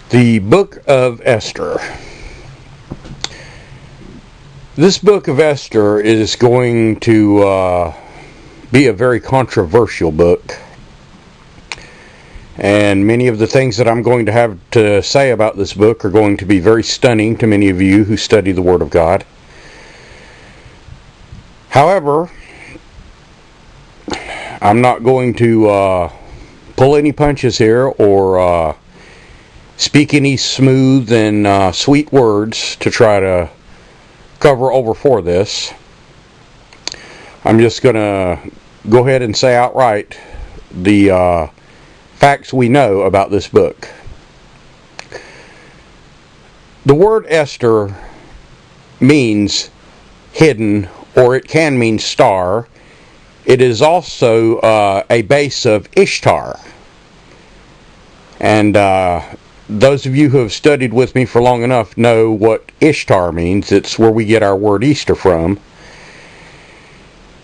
The Book of Esther. This Book of Esther is going to be a very controversial book. And many of the things that I'm going to have to say about this book are going to be very stunning to many of you who study the Word of God. However, I'm not going to pull any punches here or speak any smooth and sweet words to try to cover over for this. I'm just going to go ahead and say outright the facts we know about this book. The word Esther means hidden, or it can mean star. It is also a base of Ishtar. And those of you who have studied with me for long enough know what Ishtar means. It's where we get our word Easter from.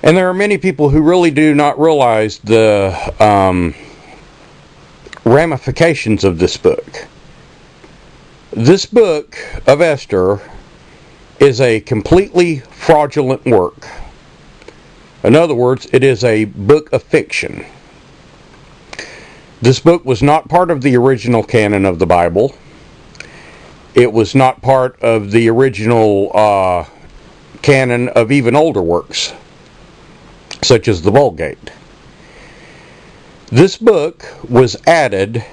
And there are many people who really do not realize the ramifications of this book. This book of Esther is a completely fraudulent work. In other words, it is a book of fiction. This book was not part of the original canon of the Bible. It was not part of the original canon of even older works, such as the Vulgate. This book was added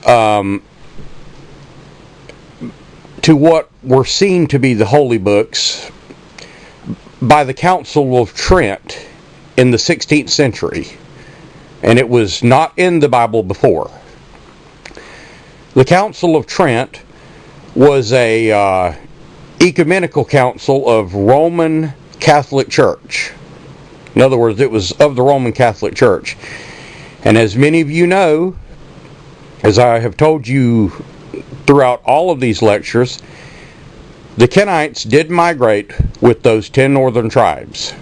to what were seen to be the holy books by the Council of Trent in the 16th century. And it was not in the Bible before. The Council of Trent was a ecumenical council of Roman Catholic Church. In other words, it was of the Roman Catholic Church. And as many of you know, as I have told you throughout all of these lectures, the Kenites did migrate with those 10 northern tribes.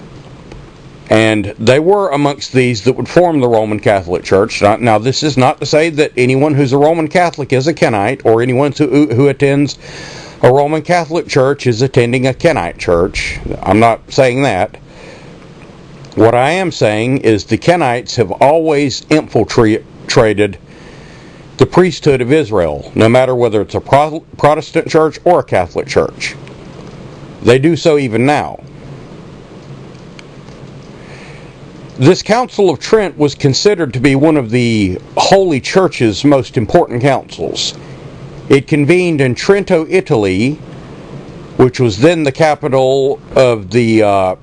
And they were amongst these that would form the Roman Catholic Church. Now, this is not to say that anyone who's a Roman Catholic is a Kenite, or anyone who attends a Roman Catholic Church is attending a Kenite church. I'm not saying that. What I am saying is the Kenites have always infiltrated the priesthood of Israel, no matter whether it's a Protestant church or a Catholic church. They do so even now. This Council of Trent was considered to be one of the Holy Church's most important councils. It convened in Trento, Italy, which was then the capital of the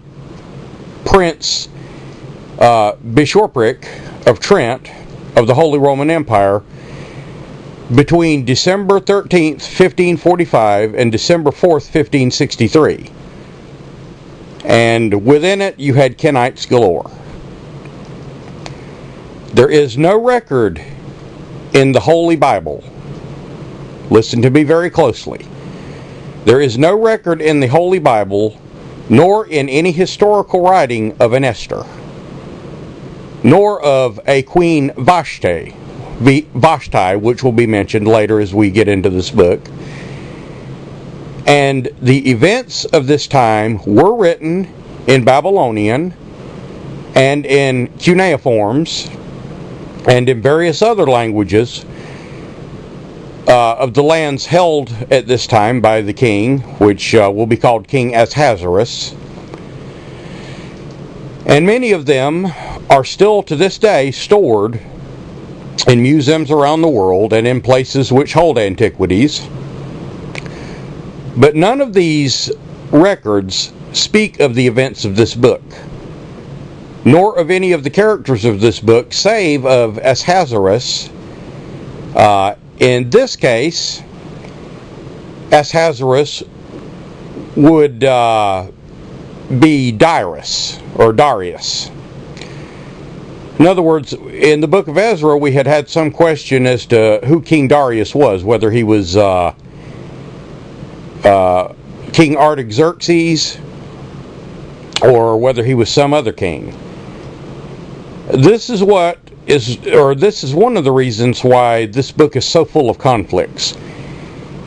Prince Bishopric of Trent of the Holy Roman Empire, between December 13th, 1545 and December 4th, 1563. And within it you had Kenites galore. There is no record in the Holy Bible. Listen to me very closely. There is no record in the Holy Bible, nor in any historical writing, of an Esther, nor of a Queen Vashti, which will be mentioned later as we get into this book. And the events of this time were written in Babylonian and in cuneiforms and in various other languages of the lands held at this time by the king, which will be called King Ahasuerus. And many of them are still to this day stored in museums around the world and in places which hold antiquities. But none of these records speak of the events of this book, nor of any of the characters of this book, save of Ahasuerus. In this case, Ahasuerus would be Darius, or Darius. In other words, in the book of Ezra, we had some question as to who King Darius was, whether he was King Artaxerxes, or whether he was some other king. This is what this is one of the reasons why this book is so full of conflicts.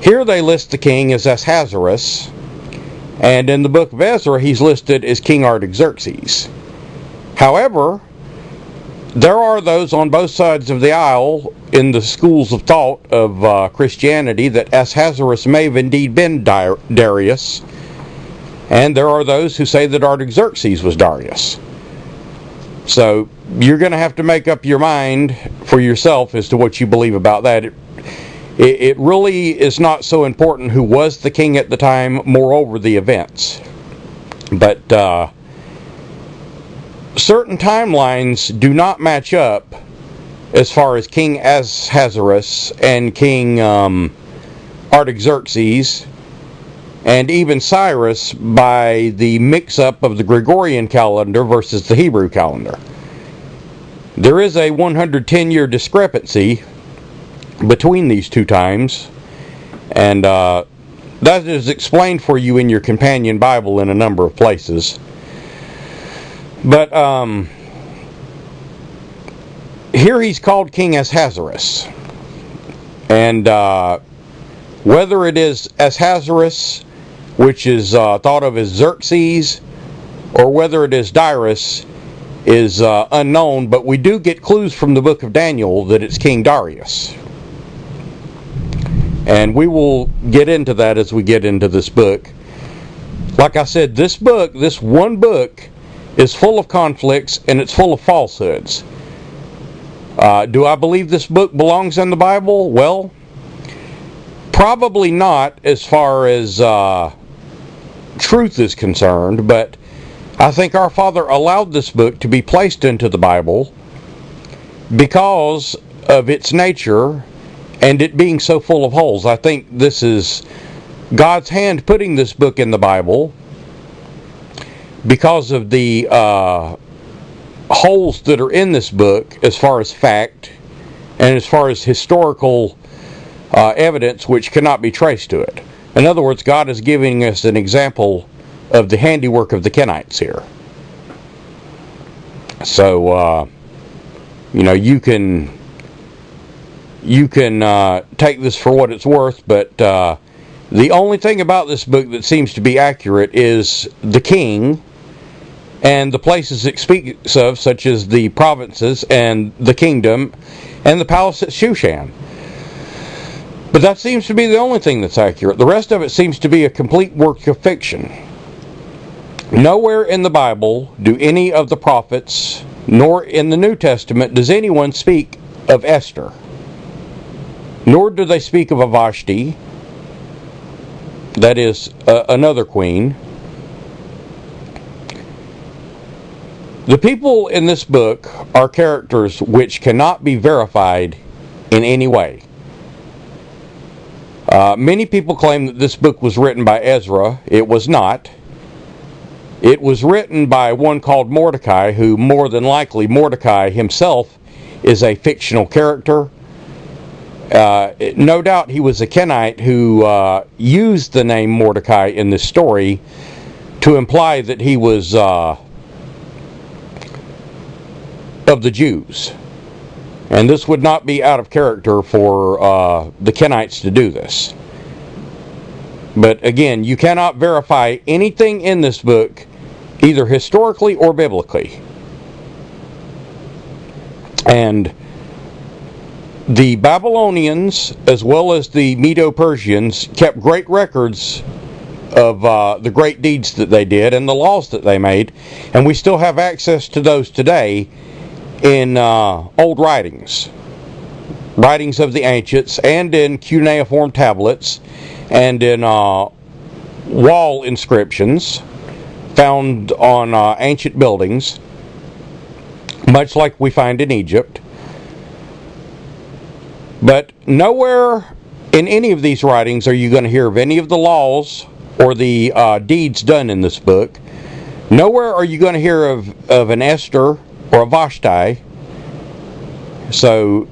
Here they list the king as Ahasuerus, and in the book of Ezra he's listed as King Artaxerxes. However, there are those on both sides of the aisle in the schools of thought of Christianity that Ahasuerus may have indeed been Darius, and there are those who say that Artaxerxes was Darius. So you're going to have to make up your mind for yourself as to what you believe about that. It really is not so important who was the king at the time, moreover the events. But certain timelines do not match up as far as King Ahasuerus and King Artaxerxes and even Cyrus by the mix-up of the Gregorian calendar versus the Hebrew calendar. There is a 110-year discrepancy between these two times, and that is explained for you in your companion Bible in a number of places. But here he's called King Ahasuerus, and whether it is Ahasuerus, which is thought of as Xerxes, or whether it is Darius, is unknown, but we do get clues from the book of Daniel that it's King Darius. And we will get into that as we get into this book. Like I said, this one book, is full of conflicts and it's full of falsehoods. Do I believe this book belongs in the Bible? Well, probably not as far as truth is concerned, but I think our Father allowed this book to be placed into the Bible because of its nature and it being so full of holes. I think this is God's hand putting this book in the Bible because of the holes that are in this book as far as fact and as far as historical evidence which cannot be traced to it. In other words, God is giving us an example of the handiwork of the Kenites here. So, you can take this for what it's worth, but the only thing about this book that seems to be accurate is the king and the places it speaks of, such as the provinces and the kingdom and the palace at Shushan. But that seems to be the only thing that's accurate. The rest of it seems to be a complete work of fiction. Nowhere in the Bible do any of the prophets, nor in the New Testament does anyone speak of Esther. Nor do they speak of a Vashti, that is, another queen. The people in this book are characters which cannot be verified in any way. Many people claim that this book was written by Ezra. It was not. It was written by one called Mordecai, who more than likely Mordecai himself is a fictional character. No doubt he was a Kenite who used the name Mordecai in this story to imply that he was of the Jews. And this would not be out of character for the Kenites to do this. But again, you cannot verify anything in this book, either historically or biblically. And the Babylonians, as well as the Medo-Persians, kept great records of the great deeds that they did and the laws that they made, and we still have access to those today in old writings of the ancients, and in cuneiform tablets, and in wall inscriptions found on ancient buildings, much like we find in Egypt. But nowhere in any of these writings are you going to hear of any of the laws or the deeds done in this book. Nowhere are you going to hear of an Esther or a Vashti. So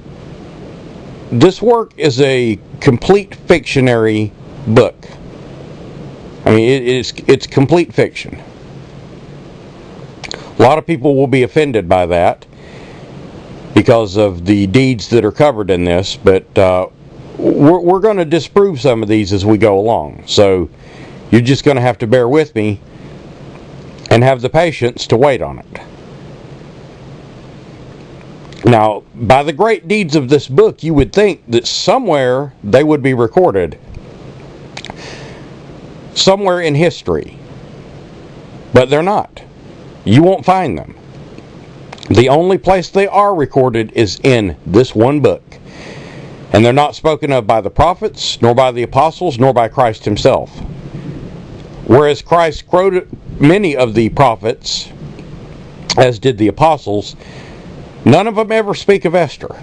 this work is a complete fictionary book. I mean, it's complete fiction. A lot of people will be offended by that. because of the deeds that are covered in this, but we're going to disprove some of these as we go along. So you're just going to have to bear with me and have the patience to wait on it. Now, by the great deeds of this book, you would think that somewhere they would be recorded. Somewhere in history. But they're not. You won't find them. The only place they are recorded is in this one book. And they're not spoken of by the prophets, nor by the apostles, nor by Christ himself. Whereas Christ quoted many of the prophets, as did the apostles, none of them ever speak of Esther.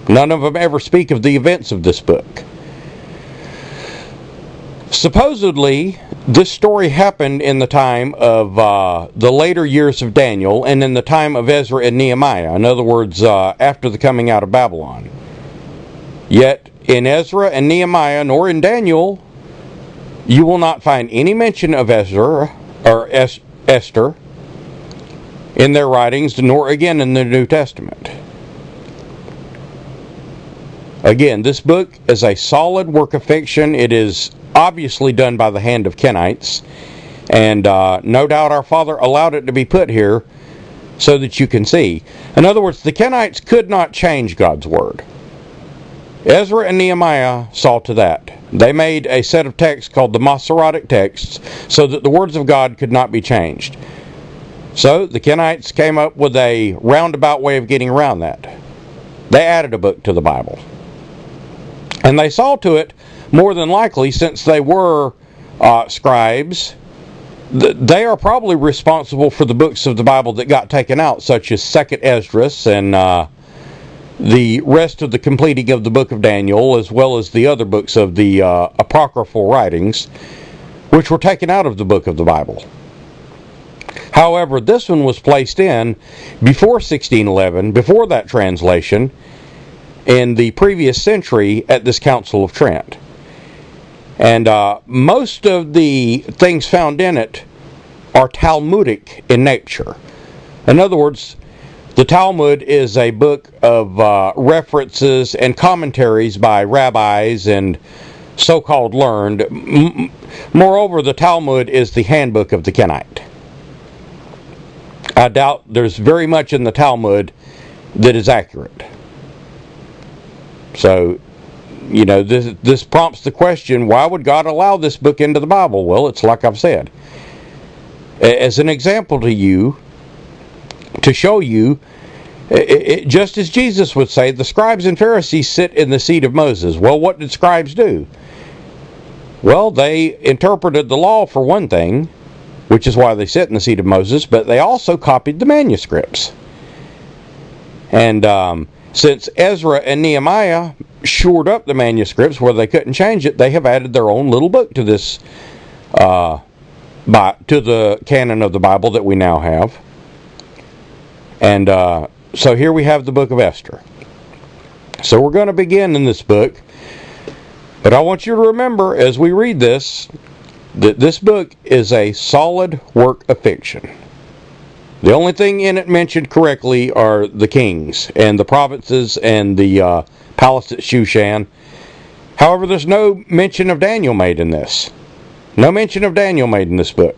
None of them ever speak of the events of this book. Supposedly, this story happened in the time of the later years of Daniel and in the time of Ezra and Nehemiah. In other words, after the coming out of Babylon. Yet, in Ezra and Nehemiah, nor in Daniel, you will not find any mention of Ezra or Esther in their writings, nor again in the New Testament. Again, this book is a solid work of fiction. It is obviously done by the hand of Kenites, and no doubt our Father allowed it to be put here so that you can see. In other words, the Kenites could not change God's Word. Ezra and Nehemiah saw to that. They made a set of texts called the Masoretic texts so that the words of God could not be changed. So the Kenites came up with a roundabout way of getting around that. They added a book to the Bible. And they saw to it, more than likely, since they were scribes, they are probably responsible for the books of the Bible that got taken out, such as 2nd Esdras and the rest of the completing of the book of Daniel, as well as the other books of the apocryphal writings, which were taken out of the book of the Bible. However, this one was placed in before 1611, before that translation, in the previous century at this Council of Trent. And most of the things found in it are Talmudic in nature. In other words, the Talmud is a book of references and commentaries by rabbis and so-called learned. Moreover, the Talmud is the handbook of the Kenite. I doubt there's very much in the Talmud that is accurate. So, you know, this prompts the question, why would God allow this book into the Bible? Well, it's like I've said. As an example to you, to show you, just as Jesus would say, the scribes and Pharisees sit in the seat of Moses. Well, what did scribes do? Well, they interpreted the law for one thing, which is why they sit in the seat of Moses, but they also copied the manuscripts. And since Ezra and Nehemiah shored up the manuscripts where they couldn't change it, they have added their own little book to this, to the canon of the Bible that we now have. And so here we have the book of Esther. So we're going to begin in this book. But I want you to remember as we read this, that this book is a solid work of fiction. The only thing in it mentioned correctly are the kings and the provinces and the palace at Shushan. However, there's no mention of Daniel made in this. No mention of Daniel made in this book.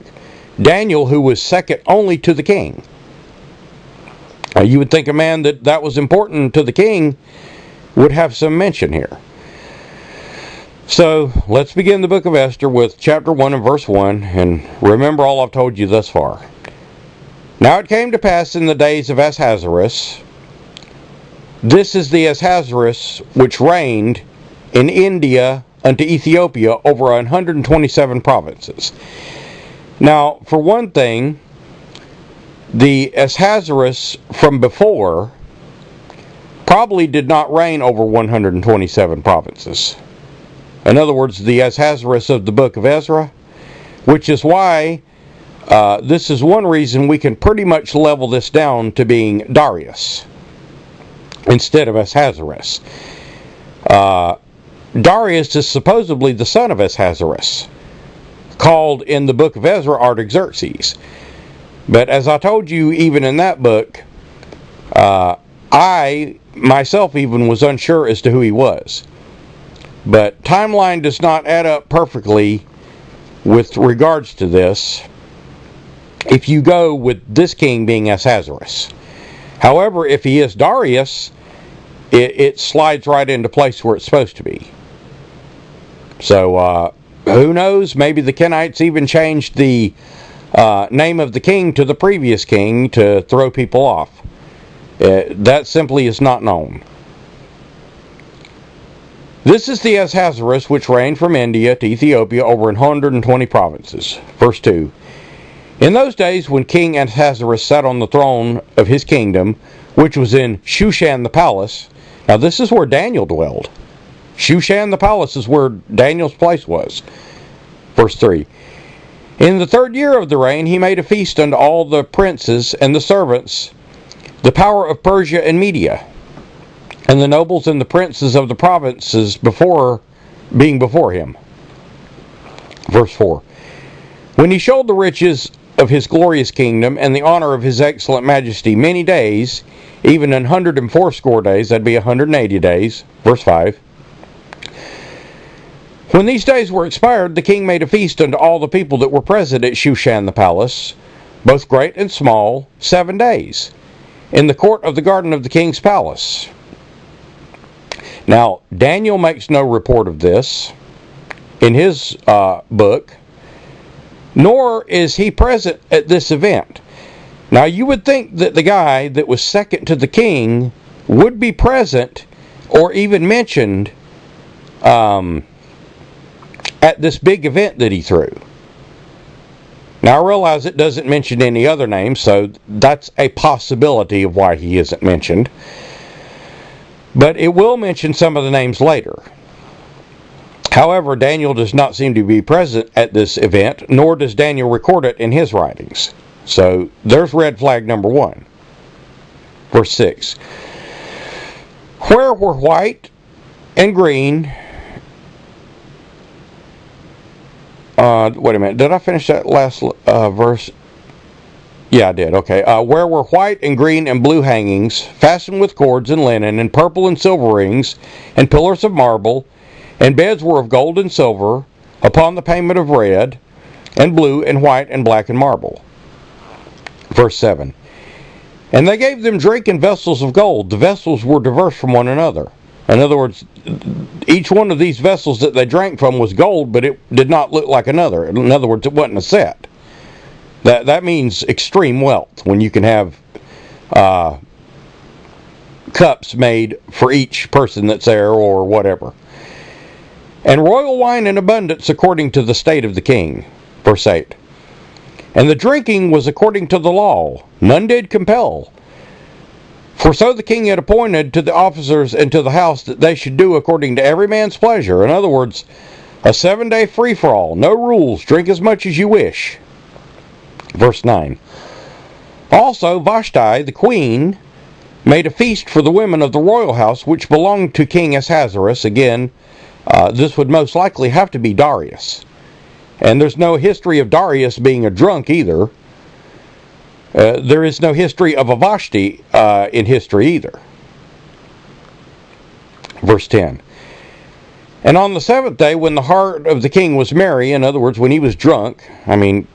Daniel, who was second only to the king. You would think a man that was important to the king would have some mention here. So, let's begin the book of Esther with chapter 1 and verse 1, and remember all I've told you thus far. Now it came to pass in the days of Ahasuerus, this is the Ahasuerus which reigned in India unto Ethiopia over 127 provinces. Now, for one thing, the Ahasuerus from before probably did not reign over 127 provinces. In other words, the Ahasuerus of the book of Ezra, which is why this is one reason we can pretty much level this down to being Darius instead of Ahasuerus. Darius is supposedly the son of Ahasuerus, called in the book of Ezra Artaxerxes. But as I told you, even in that book, I I, myself even, was unsure as to who he was. But timeline does not add up perfectly with regards to this if you go with this king being Ahasuerus. However, if he is Darius, it slides right into place where it's supposed to be. So, who knows? Maybe the Kenites even changed the name of the king to the previous king to throw people off. That simply is not known. This is the Ahasuerus which reigned from India to Ethiopia over 120 provinces. Verse 2. In those days when King Ahasuerus sat on the throne of his kingdom, which was in Shushan the palace. Now this is where Daniel dwelled. Shushan the palace is where Daniel's place was. Verse 3. In the 3rd year of the reign, he made a feast unto all the princes and the servants, the power of Persia and Media, and the nobles and the princes of the provinces being before him. Verse 4. When he showed the riches of his glorious kingdom and the honor of his excellent majesty many days, even 180 days, that'd be 180 days. Verse 5. When these days were expired, the king made a feast unto all the people that were present at Shushan the palace, both great and small, 7 days, in the court of the garden of the king's palace. Now, Daniel makes no report of this in his book, nor is he present at this event. Now, you would think that the guy that was second to the king would be present or even mentioned at this big event that he threw. Now, I realize it doesn't mention any other names, so that's a possibility of why he isn't mentioned. But it will mention some of the names later. However, Daniel does not seem to be present at this event, nor does Daniel record it in his writings. So, there's red flag number 1. Verse 6. Where were white and green... wait a minute, did I finish that last verse? Yeah, I did. Okay. Where were white and green and blue hangings, fastened with cords and linen, and purple and silver rings, and pillars of marble, and beds were of gold and silver, upon the payment of red, and blue, and white, and black, and marble. Verse 7. And they gave them drink in vessels of gold. The vessels were diverse from one another. In other words, each one of these vessels that they drank from was gold, but it did not look like another. In other words, it wasn't a set. That means extreme wealth, when you can have cups made for each person that's there or whatever. And royal wine in abundance according to the state of the king. Verse 8. And the drinking was according to the law. None did compel. For so the king had appointed to the officers and to the house that they should do according to every man's pleasure. In other words, a 7-day free-for-all. No rules. Drink as much as you wish. Verse 9. Also Vashti, the queen, made a feast for the women of the royal house, which belonged to King Ahasuerus. Again, this would most likely have to be Darius. And there's no history of Darius being a drunk either. There is no history of a Vashti in history either. Verse 10. And on the 7th day, when the heart of the king was merry, in other words, when he was drunk, I mean,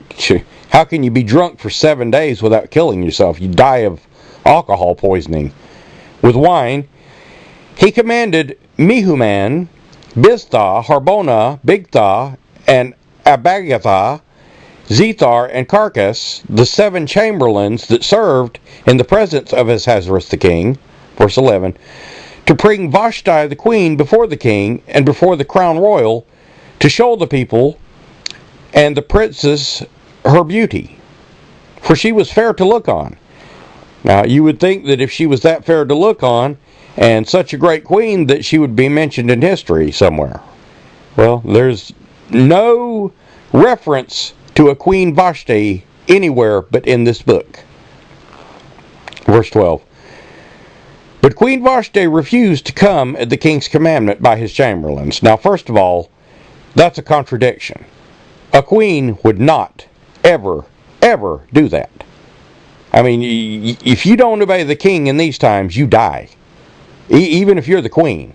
how can you be drunk for 7 days without killing yourself? You die of alcohol poisoning. With wine, he commanded Mehuman, Biztha, Harbona, Bigtha, and Abagatha, Zethar, and Carcas, the 7 chamberlains that served in the presence of Ahasuerus the king, verse 11, to bring Vashti the queen before the king and before the crown royal, to show the people and the princess her beauty, for she was fair to look on. Now, you would think that if she was that fair to look on, and such a great queen, that she would be mentioned in history somewhere. Well, there's no reference to a Queen Vashti anywhere but in this book. Verse 12. But Queen Vashti refused to come at the king's commandment by his chamberlains. Now, first of all, that's a contradiction. A queen would not ever do that. I mean, if you don't obey the king in these times, you die. Even if you're the queen.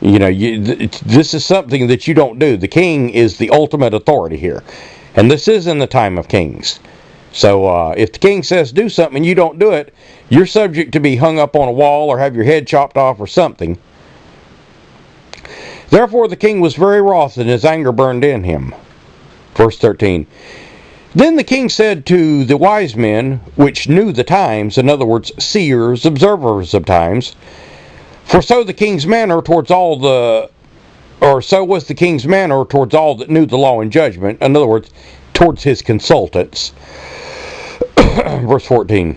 This is something that you don't do. The king is the ultimate authority here. And this is in the time of kings. So if the king says do something and you don't do it, you're subject to be hung up on a wall or have your head chopped off or something. Therefore the king was very wroth, and his anger burned in him. Verse 13. Then the king said to the wise men, which knew the times, in other words, seers, observers of times, for so was the king's manner towards all that knew the law and judgment, in other words, towards his consultants. Verse 14.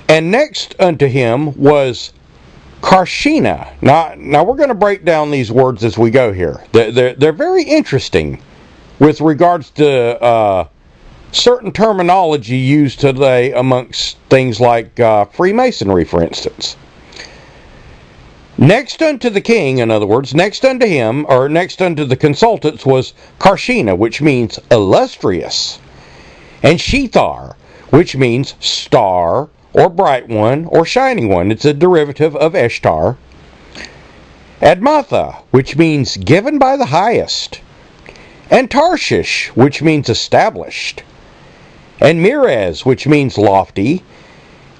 And next unto him was Karshina. Now we're going to break down these words as we go here. They're very interesting with regards to certain terminology used today amongst things like Freemasonry, for instance. Next unto the king, in other words, next unto him, or next unto the consultants, was Karshina, which means illustrious, and Shethar, which means star, or bright one, or shining one. It's a derivative of Ishtar. Admatha, which means given by the highest, and Tarshish, which means established, and Mirez, which means lofty,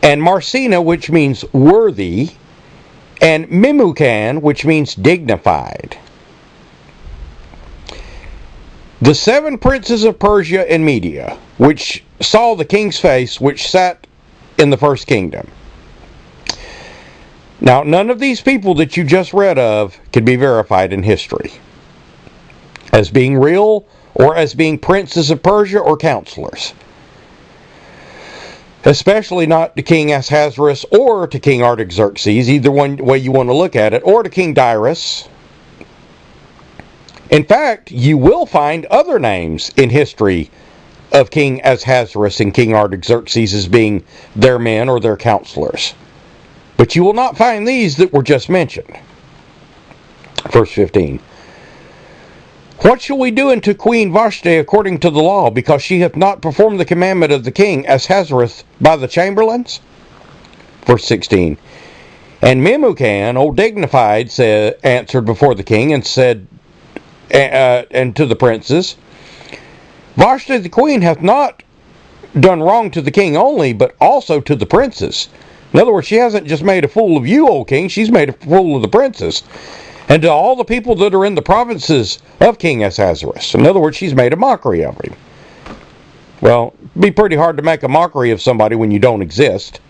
and Marcina, which means worthy, and Memucan, which means dignified. The 7 princes of Persia and Media, which saw the king's face, which sat in the first kingdom. Now, none of these people that you just read of can be verified in history as being real or as being princes of Persia or counselors. Especially not to King Ahasuerus or to King Artaxerxes, either one way you want to look at it, or to King Darius. In fact, you will find other names in history of King Ahasuerus and King Artaxerxes as being their men or their counselors. But you will not find these that were just mentioned. Verse 15. What shall we do unto Queen Vashti according to the law, because she hath not performed the commandment of the king Ahasuerus by the chamberlains? Verse 16. And Memucan, old dignified, answered before the king and said, and to the princes, Vashti the queen hath not done wrong to the king only, but also to the princes. In other words, she hasn't just made a fool of you, O king, she's made a fool of the princes. And to all the people that are in the provinces of King Ahasuerus. In other words, she's made a mockery of him. Well, it'd be pretty hard to make a mockery of somebody when you don't exist.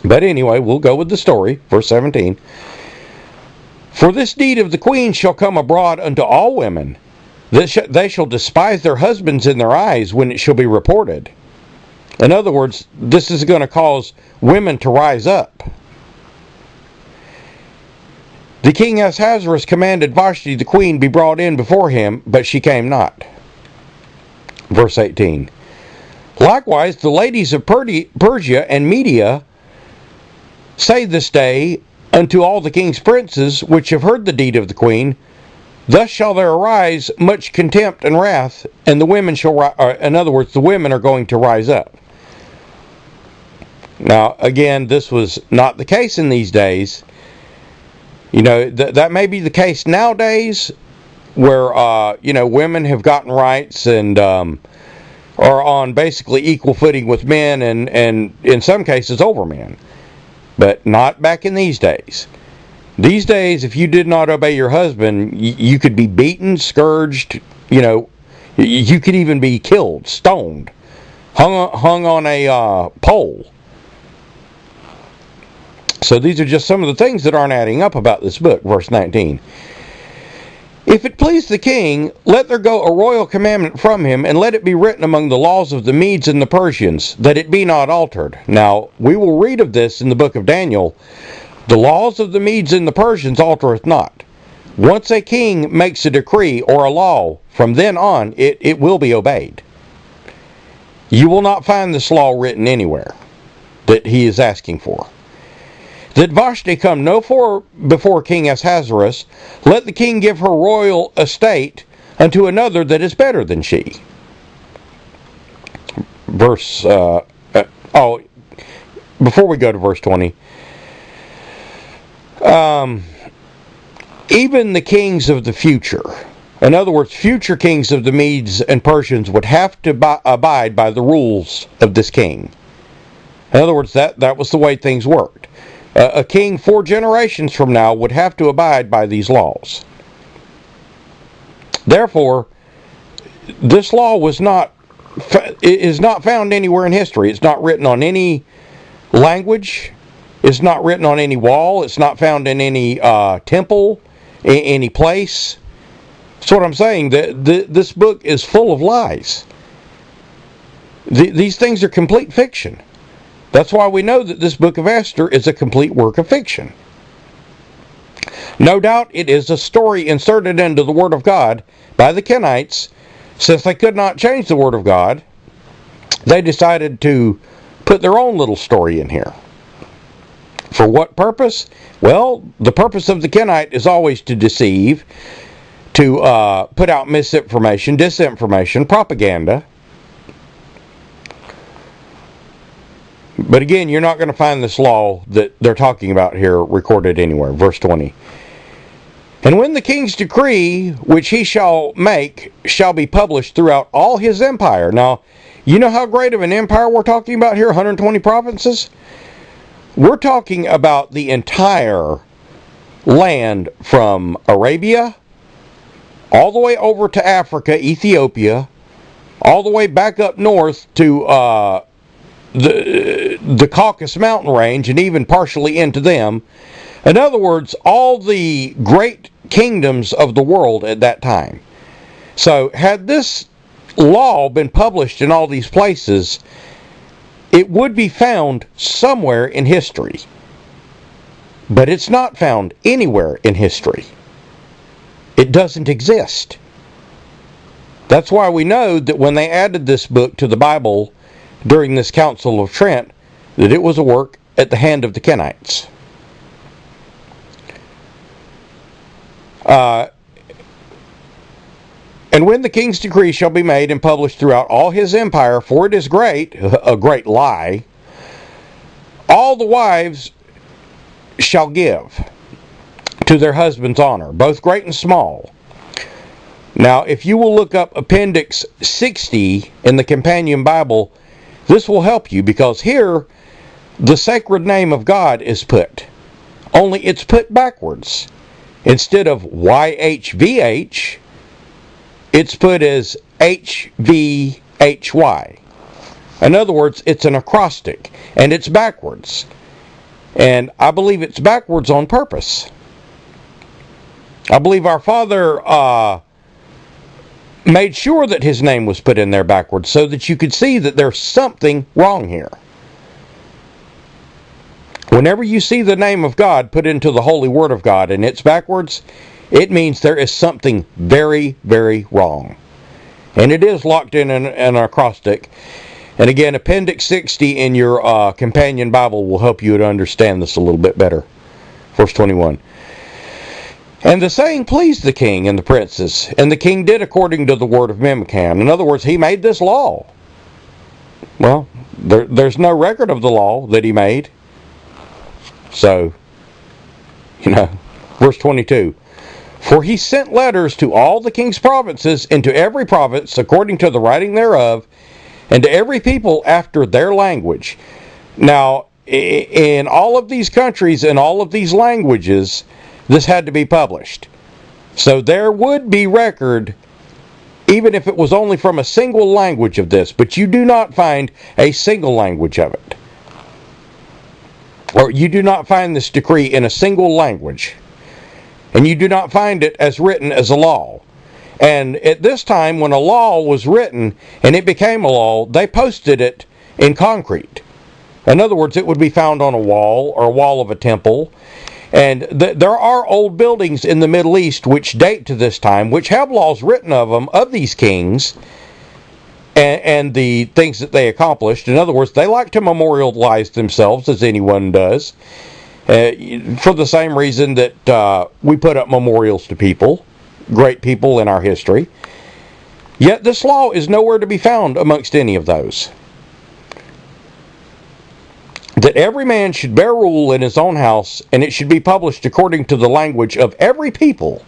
But anyway, we'll go with the story. Verse 17. For this deed of the queen shall come abroad unto all women, that they shall despise their husbands in their eyes when it shall be reported. In other words, this is going to cause women to rise up. The king Ahasuerus commanded Vashti the queen be brought in before him, but she came not. Verse 18. Likewise, the ladies of Persia and Media say this day unto all the king's princes which have heard the deed of the queen, thus shall there arise much contempt and wrath, and the women shall in other words, the women are going to rise up. Now, again, this was not the case in these days. You know, that may be the case nowadays, where, women have gotten rights and are on basically equal footing with men and in some cases over men. But not back in these days. These days, if you did not obey your husband, you could be beaten, scourged, you could even be killed, stoned, hung on a pole. So these are just some of the things that aren't adding up about this book. Verse 19. If it please the king, let there go a royal commandment from him, and let it be written among the laws of the Medes and the Persians, that it be not altered. Now, we will read of this in the book of Daniel. The laws of the Medes and the Persians altereth not. Once a king makes a decree or a law, from then on, it will be obeyed. You will not find this law written anywhere that he is asking for. That Vashti come no before King Ahasuerus, let the king give her royal estate unto another that is better than she. verse, before we go to verse 20, even the kings of the future, in other words, future kings of the Medes and Persians would have to abide by the rules of this king. In other words, that was the way things worked. A king 4 generations from now would have to abide by these laws. Therefore, this law is not found anywhere in history. It's not written on any language. It's not written on any wall. It's not found in any temple, any place. That's what I'm saying. This book is full of lies. These things are complete fiction. That's why we know that this book of Esther is a complete work of fiction. No doubt it is a story inserted into the Word of God by the Kenites. Since they could not change the Word of God, they decided to put their own little story in here. For what purpose? Well, the purpose of the Kenite is always to deceive, to put out misinformation, disinformation, propaganda. But again, you're not going to find this law that they're talking about here recorded anywhere. Verse 20. And when the king's decree, which he shall make, shall be published throughout all his empire. Now, you know how great of an empire we're talking about here? 120 provinces? We're talking about the entire land from Arabia, all the way over to Africa, Ethiopia, all the way back up north to the Caucasus mountain range, and even partially into them. In other words, all the great kingdoms of the world at that time. So had this law been published in all these places, it would be found somewhere in history. But it's not found anywhere in history. It doesn't exist. That's why we know that when they added this book to the Bible during this Council of Trent, that it was a work at the hand of the Kenites. And when the king's decree shall be made and published throughout all his empire, for it is great, a great lie, all the wives shall give to their husband's honor, both great and small. Now, if you will look up Appendix 60 in the Companion Bible, this will help you, because here the sacred name of God is put. Only it's put backwards. Instead of YHVH, it's put as HVHY. In other words, it's an acrostic, and it's backwards. And I believe it's backwards on purpose. I believe our Father made sure that his name was put in there backwards so that you could see that there's something wrong here. Whenever you see the name of God put into the Holy Word of God and it's backwards, it means there is something very, very wrong. And it is locked in an acrostic. And again, Appendix 60 in your Companion Bible will help you to understand this a little bit better. Verse 21. And the saying pleased the king and the princes, and the king did according to the word of Memucan. In other words, he made this law. Well, there's no record of the law that he made. So, verse 22. For he sent letters to all the king's provinces, and to every province according to the writing thereof, and to every people after their language. Now, in all of these countries and all of these languages, this had to be published. So there would be record, even if it was only from a single language of this, but you do not find a single language of it. Or you do not find this decree in a single language. And you do not find it as written as a law. And at this time, when a law was written and it became a law, they posted it in concrete. In other words, it would be found on a wall or a wall of a temple. And there are old buildings in the Middle East which date to this time, which have laws written of them, of these kings, and the things that they accomplished. In other words, they like to memorialize themselves, as anyone does, for the same reason that we put up memorials to people, great people in our history. Yet this law is nowhere to be found amongst any of those. that every man should bear rule in his own house, and it should be published according to the language of every people.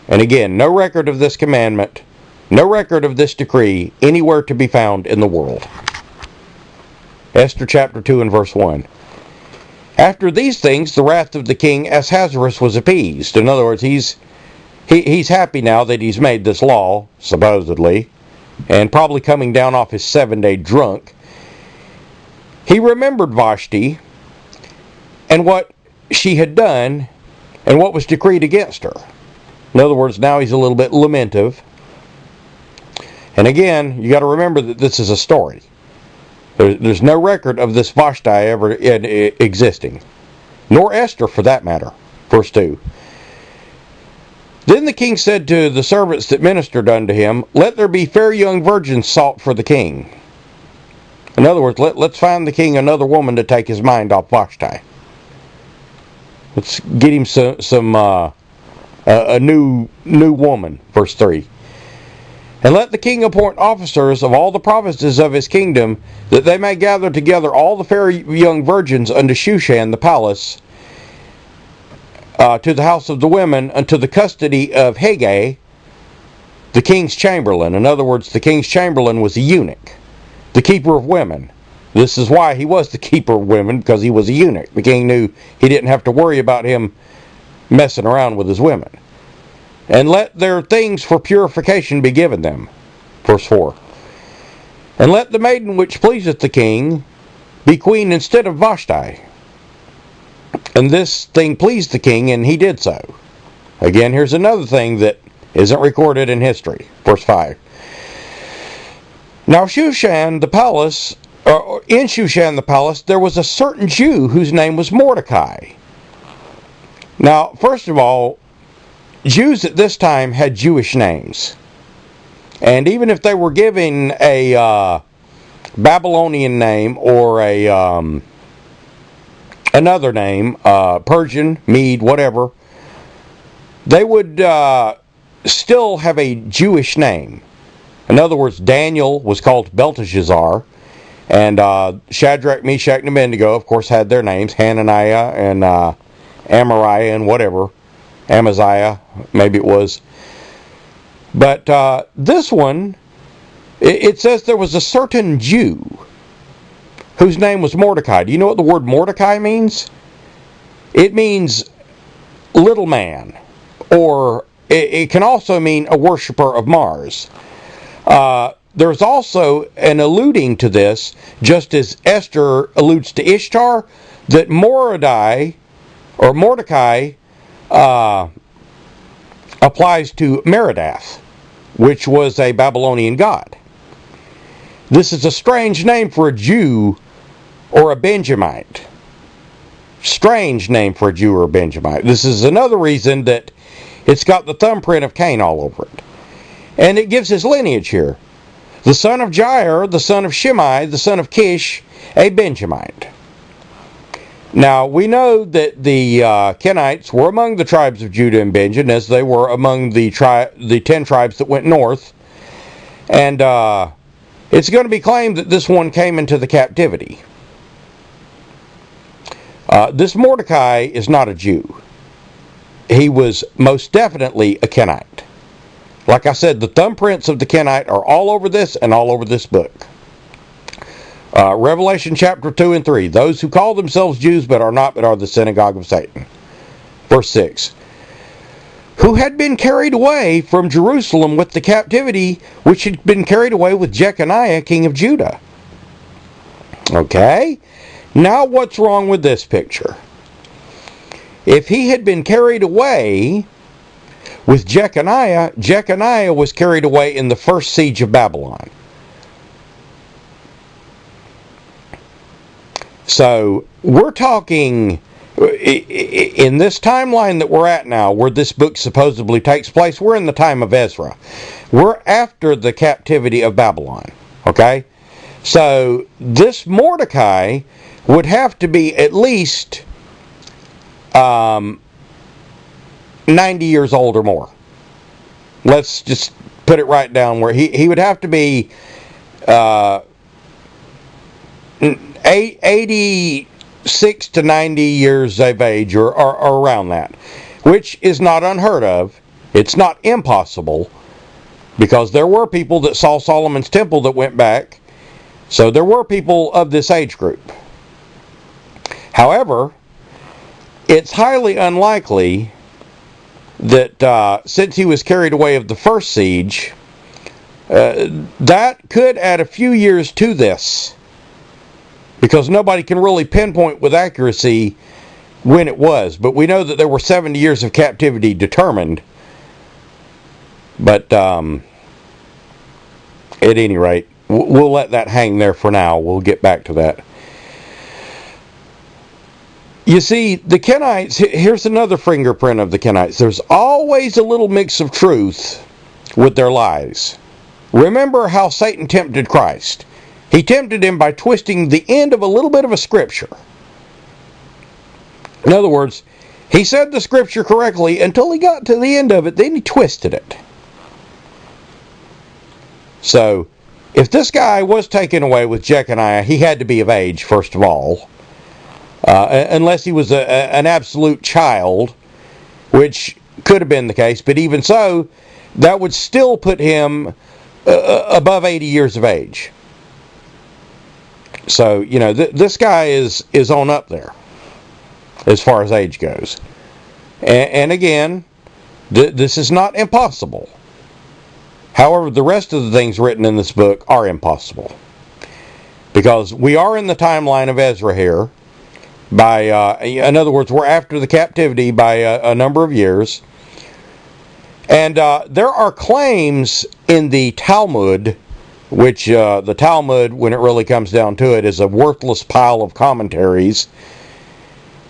And again, no record of this commandment, no record of this decree anywhere to be found in the world. Esther chapter 2 and verse 1. After these things, the wrath of the king Ahasuerus was appeased. In other words, he's happy now that he's made this law, supposedly, and probably coming down off his 7-day drunk. He remembered Vashti and what she had done and what was decreed against her. In other words, now he's a little bit lamentive. And again, you got to remember that this is a story. There's no record of this Vashti ever existing, nor Esther for that matter. Verse 2. Then the king said to the servants that ministered unto him, Let there be fair young virgins sought for the king. In other words, let's find the king another woman to take his mind off Vashti. Let's get him a new woman. Verse 3. And let the king appoint officers of all the provinces of his kingdom, that they may gather together all the fair young virgins unto Shushan the palace, to the house of the women, unto the custody of Haggai, the king's chamberlain. In other words, the king's chamberlain was a eunuch, the keeper of women. This is why he was the keeper of women, because he was a eunuch. The king knew he didn't have to worry about him messing around with his women. And let their things for purification be given them. Verse 4. And let the maiden which pleaseth the king be queen instead of Vashti. And this thing pleased the king, and he did so. Again, here's another thing that isn't recorded in history. Verse 5. Now Shushan the palace, in Shushan the palace, there was a certain Jew whose name was Mordecai. Now, first of all, Jews at this time had Jewish names. And even if they were given a Babylonian name or another name, Persian, Mede, whatever, they would still have a Jewish name. In other words, Daniel was called Belteshazzar, and Shadrach, Meshach, and Abednego, of course, had their names, Hananiah and Amariah and whatever. Amaziah, maybe it was. But this one, it says there was a certain Jew whose name was Mordecai. Do you know what the word Mordecai means? It means little man, or it can also mean a worshiper of Mars. There's also an alluding to this, just as Esther alludes to Ishtar, that Mordecai applies to Meridath, which was a Babylonian god. This is a strange name for a Jew or a Benjamite. Strange name for a Jew or a Benjamite. This is another reason that it's got the thumbprint of Cain all over it. And it gives his lineage here. The son of Jair, the son of Shimei, the son of Kish, a Benjamite. Now, we know that the Kenites were among the tribes of Judah and Benjamin, as they were among the 10 tribes that went north. And it's going to be claimed that this one came into the captivity. This Mordecai is not a Jew. He was most definitely a Kenite. Like I said, the thumbprints of the Kenite are all over this and all over this book. Revelation chapter 2 and 3. Those who call themselves Jews but are not, but are the synagogue of Satan. Verse 6. Who had been carried away from Jerusalem with the captivity which had been carried away with Jeconiah, king of Judah. Okay? Now what's wrong with this picture? If he had been carried away with Jeconiah, Jeconiah was carried away in the first siege of Babylon. So, we're talking, in this timeline that we're at now, where this book supposedly takes place, we're in the time of Ezra. We're after the captivity of Babylon. Okay? So, this Mordecai would have to be at least 90 years old or more. Let's just put it right down where he would have to be 86 to 90 years of age, or around that, which is not unheard of. It's not impossible, because there were people that saw Solomon's temple that went back. So there were people of this age group. However, it's highly unlikely that since he was carried away of the first siege, that could add a few years to this, because nobody can really pinpoint with accuracy when it was. But we know that there were 70 years of captivity determined. But at any rate, we'll let that hang there for now. We'll get back to that. You see, the Kenites, here's another fingerprint of the Kenites. There's always a little mix of truth with their lies. Remember how Satan tempted Christ. He tempted him by twisting the end of a little bit of a scripture. In other words, he said the scripture correctly until he got to the end of it, then he twisted it. So, if this guy was taken away with Jeconiah, he had to be of age, first of all. Unless he was an absolute child, which could have been the case. But even so, that would still put him above 80 years of age. So, you know, this guy is on up there as far as age goes. And again, this is not impossible. However, the rest of the things written in this book are impossible. Because we are in the timeline of Ezra here. In other words, we're after the captivity by a number of years. And there are claims in the Talmud, which the Talmud, when it really comes down to it, is a worthless pile of commentaries,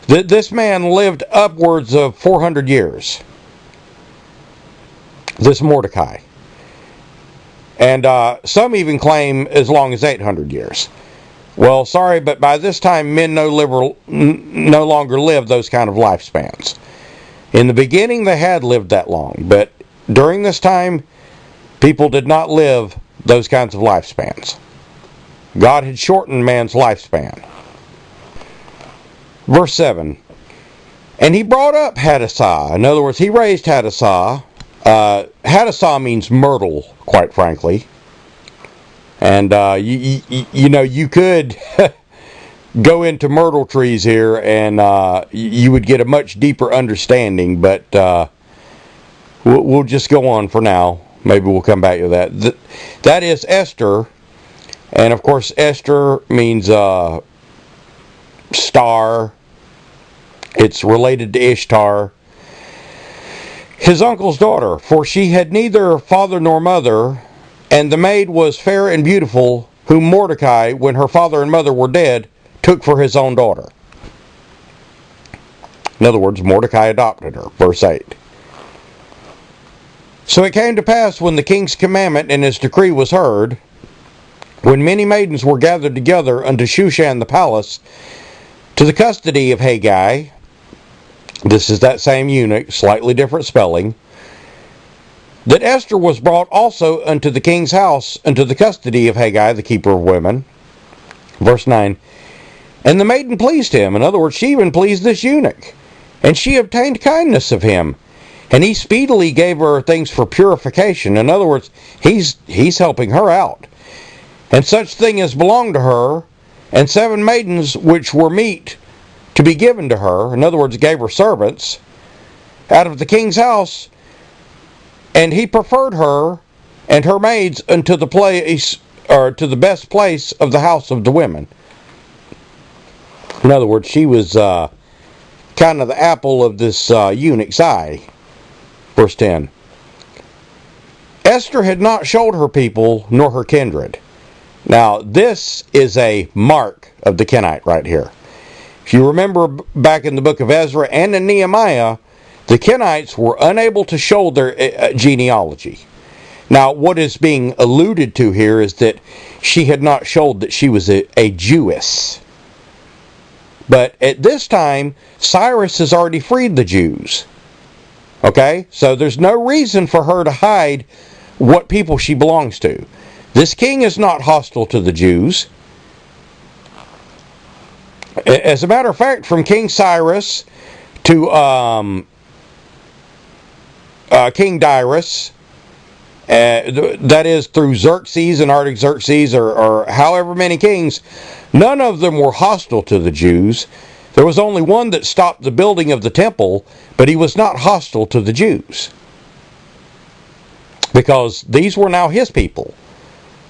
that this man lived upwards of 400 years. This Mordecai. And some even claim as long as 800 years. Well, sorry, but by this time, men no longer live those kind of lifespans. In the beginning, they had lived that long, but during this time, people did not live those kinds of lifespans. God had shortened man's lifespan. Verse 7. And he brought up Hadassah. In other words, he raised Hadassah. Hadassah means myrtle, quite frankly. And, you know, you could go into myrtle trees here and you would get a much deeper understanding, but we'll just go on for now. Maybe we'll come back to that. That is Esther. And, of course, Esther means star. It's related to Ishtar, his uncle's daughter, for she had neither father nor mother, and the maid was fair and beautiful, whom Mordecai, when her father and mother were dead, took for his own daughter. In other words, Mordecai adopted her. Verse 8. So it came to pass, when the king's commandment and his decree was heard, when many maidens were gathered together unto Shushan the palace, to the custody of Haggai, this is that same eunuch, slightly different spelling, that Esther was brought also unto the king's house, unto the custody of Haggai, the keeper of women. Verse 9. And the maiden pleased him. In other words, she even pleased this eunuch. And she obtained kindness of him. And he speedily gave her things for purification. In other words, he's helping her out. And such thing as belonged to her, and 7 maidens which were meet to be given to her, in other words, gave her servants, out of the king's house, and he preferred her and her maids unto the place, or to the best place of the house of the women. In other words, she was kind of the apple of this eunuch's eye. Verse 10. Esther had not showed her people nor her kindred. Now, this is a mark of the Kenite right here. If you remember back in the book of Ezra and in Nehemiah, the Kenites were unable to show their genealogy. Now, what is being alluded to here is that she had not showed that she was a Jewess. But at this time, Cyrus has already freed the Jews. Okay? So there's no reason for her to hide what people she belongs to. This king is not hostile to the Jews. As a matter of fact, from King Cyrus to King Darius, that is through Xerxes and Artaxerxes, or however many kings, none of them were hostile to the Jews. There was only one that stopped the building of the temple, but he was not hostile to the Jews, because these were now his people.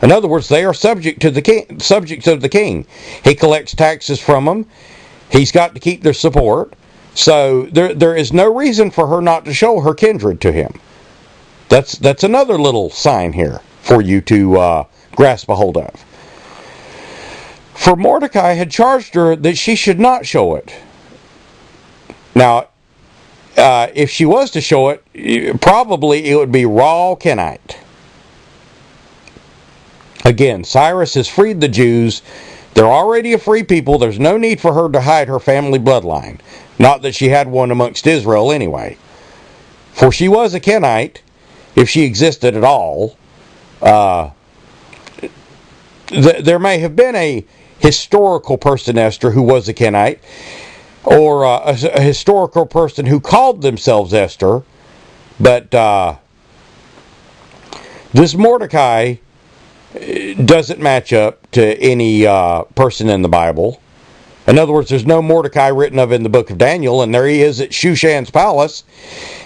In other words, they are subject to the king, subjects of the king. He collects taxes from them. He's got to keep their support. So there is no reason for her not to show her kindred to him. That's another little sign here for you to grasp a hold of. For Mordecai had charged her that she should not show it. Now, if she was to show it, probably it would be raw Kenite. Again, Cyrus has freed the Jews. They're already a free people. There's no need for her to hide her family bloodline. Not that she had one amongst Israel anyway. For she was a Kenite, if she existed at all. There may have been a historical person, Esther, who was a Kenite, or a historical person who called themselves Esther. But this Mordecai doesn't match up to any person in the Bible. In other words, there's no Mordecai written of in the book of Daniel, and there he is at Shushan's palace.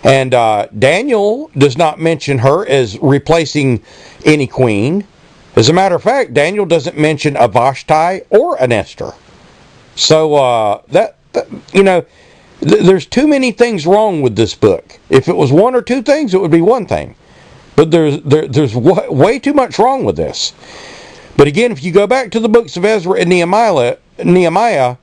And Daniel does not mention her as replacing any queen. As a matter of fact, Daniel doesn't mention a Vashti or an Esther. So there's too many things wrong with this book. If it was one or two things, it would be one thing. But there's way too much wrong with this. But again, if you go back to the books of Ezra and Nehemiah,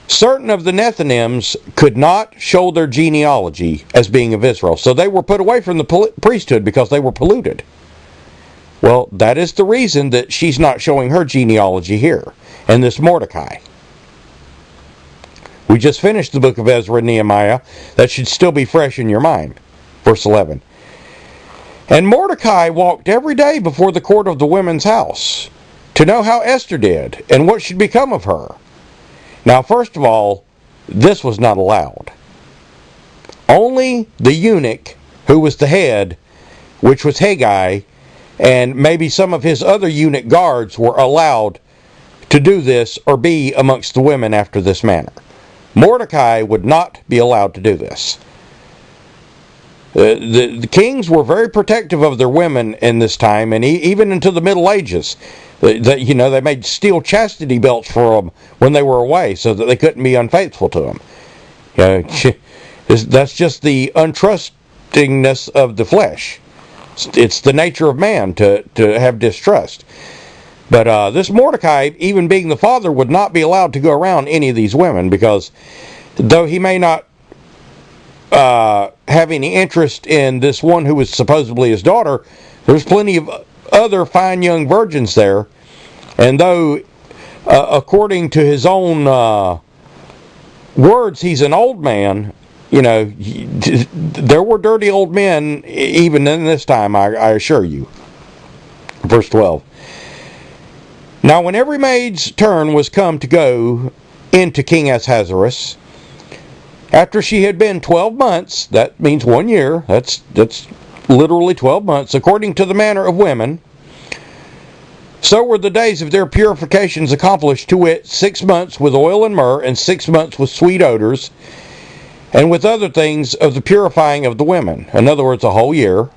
certain of the Nethinims could not show their genealogy as being of Israel. So they were put away from the priesthood because they were polluted. Well, that is the reason that she's not showing her genealogy here. And this Mordecai. We just finished the book of Ezra and Nehemiah. That should still be fresh in your mind. Verse 11. And Mordecai walked every day before the court of the women's house to know how Esther did and what should become of her. Now, first of all, this was not allowed. Only the eunuch, who was the head, which was Haggai, and maybe some of his other eunuch guards were allowed to do this or be amongst the women after this manner. Mordecai would not be allowed to do this. The kings were very protective of their women in this time, and even into the Middle Ages. They made steel chastity belts for them when they were away, so that they couldn't be unfaithful to them. That's just the untrustingness of the flesh. It's the nature of man to have distrust. But this Mordecai, even being the father, would not be allowed to go around any of these women, because though he may not have any interest in this one who was supposedly his daughter, there's plenty of other fine young virgins there. And though, according to his own words, he's an old man, there were dirty old men even in this time, I assure you. Verse 12. Now when every maid's turn was come to go into King Ahasuerus, after she had been 12 months, that means 1 year, that's literally 12 months, according to the manner of women, so were the days of their purifications accomplished, to wit, 6 months with oil and myrrh, and 6 months with sweet odors, and with other things of the purifying of the women. In other words, a whole year.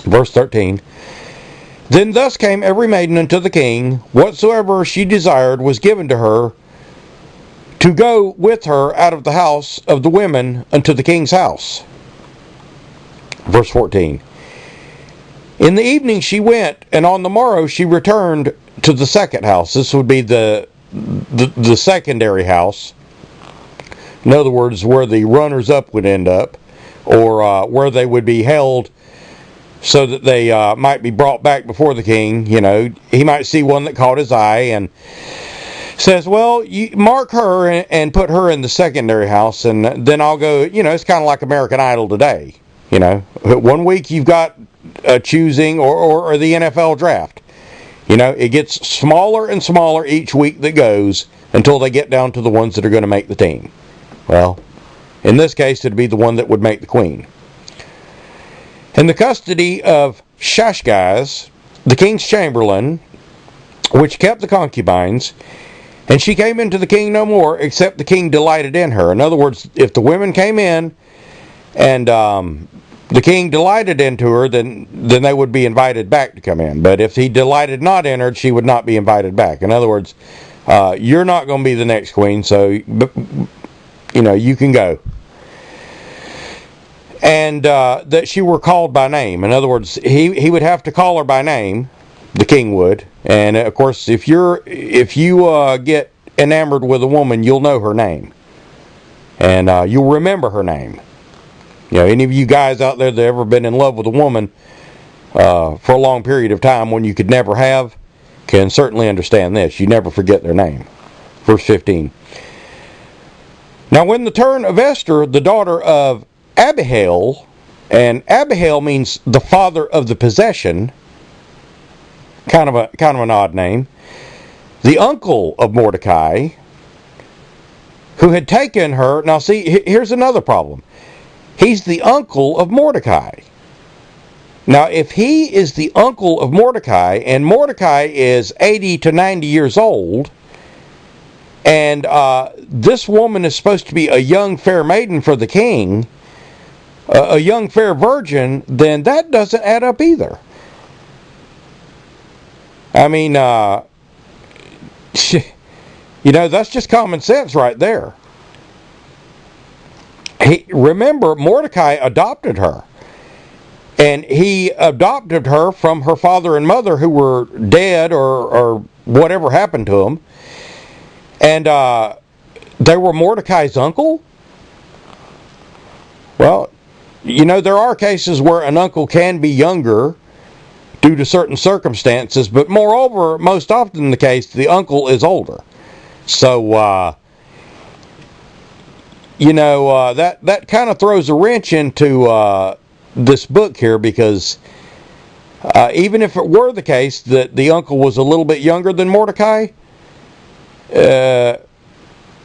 Verse 13. Then thus came every maiden unto the king, whatsoever she desired was given to her, to go with her out of the house of the women unto the king's house. Verse 14. In the evening she went, and on the morrow she returned to the second house. This would be the secondary house. In other words, where the runners-up would end up, or where they would be held so that they might be brought back before the king. He might see one that caught his eye and says, well, you mark her and put her in the secondary house, and then I'll go. It's kind of like American Idol today. 1 week you've got choosing or the NFL draft. It gets smaller and smaller each week that goes, until they get down to the ones that are going to make the team. Well, in this case, it'd be the one that would make the queen. In the custody of Shashgaz, the king's chamberlain, which kept the concubines, and she came into the king no more, except the king delighted in her. In other words, if the women came in and the king delighted into her, then they would be invited back to come in. But if he delighted not in her, she would not be invited back. In other words, you're not going to be the next queen, so you can go. And that she were called by name. In other words, he would have to call her by name, the king would. And of course, if you get enamored with a woman, you'll know her name, and you'll remember her name. Any of you guys out there that ever been in love with a woman for a long period of time when you could never have, can certainly understand this. You never forget their name. Verse 15. Now when the turn of Esther, the daughter of Abihail, and Abihail means the father of the possession, kind of an odd name, the uncle of Mordecai, who had taken her. Now see, here's another problem. He's the uncle of Mordecai. Now, if he is the uncle of Mordecai, and Mordecai is 80 to 90 years old, and this woman is supposed to be a young fair maiden for the king, a young fair virgin, then that doesn't add up either. I mean, that's just common sense right there. Remember, Mordecai adopted her. And he adopted her from her father and mother who were dead or whatever happened to them. And they were Mordecai's uncle? Well, there are cases where an uncle can be younger due to certain circumstances, but moreover, most often the case, the uncle is older. So, that kind of throws a wrench into this book here, because even if it were the case that the uncle was a little bit younger than Mordecai,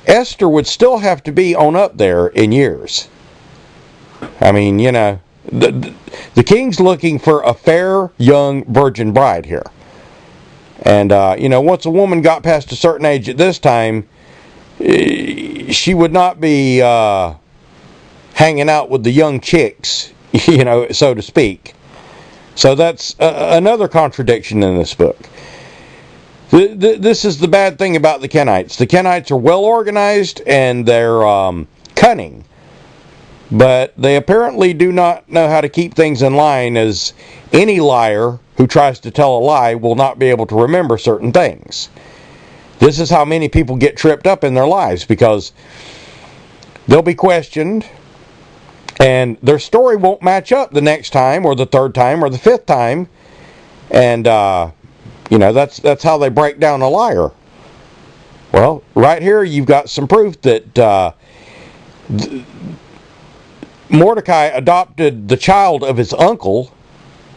Esther would still have to be on up there in years. I mean, the king's looking for a fair young virgin bride here. And, once a woman got past a certain age at this time, she would not be hanging out with the young chicks, so to speak. So that's another contradiction in this book. This is the bad thing about the Kenites. The Kenites are well organized and they're cunning, but they apparently do not know how to keep things in line, as any liar who tries to tell a lie will not be able to remember certain things. This is how many people get tripped up in their lives, because they'll be questioned and their story won't match up the next time or the third time or the fifth time. And, that's how they break down a liar. Well, right here you've got some proof that Mordecai adopted the child of his uncle.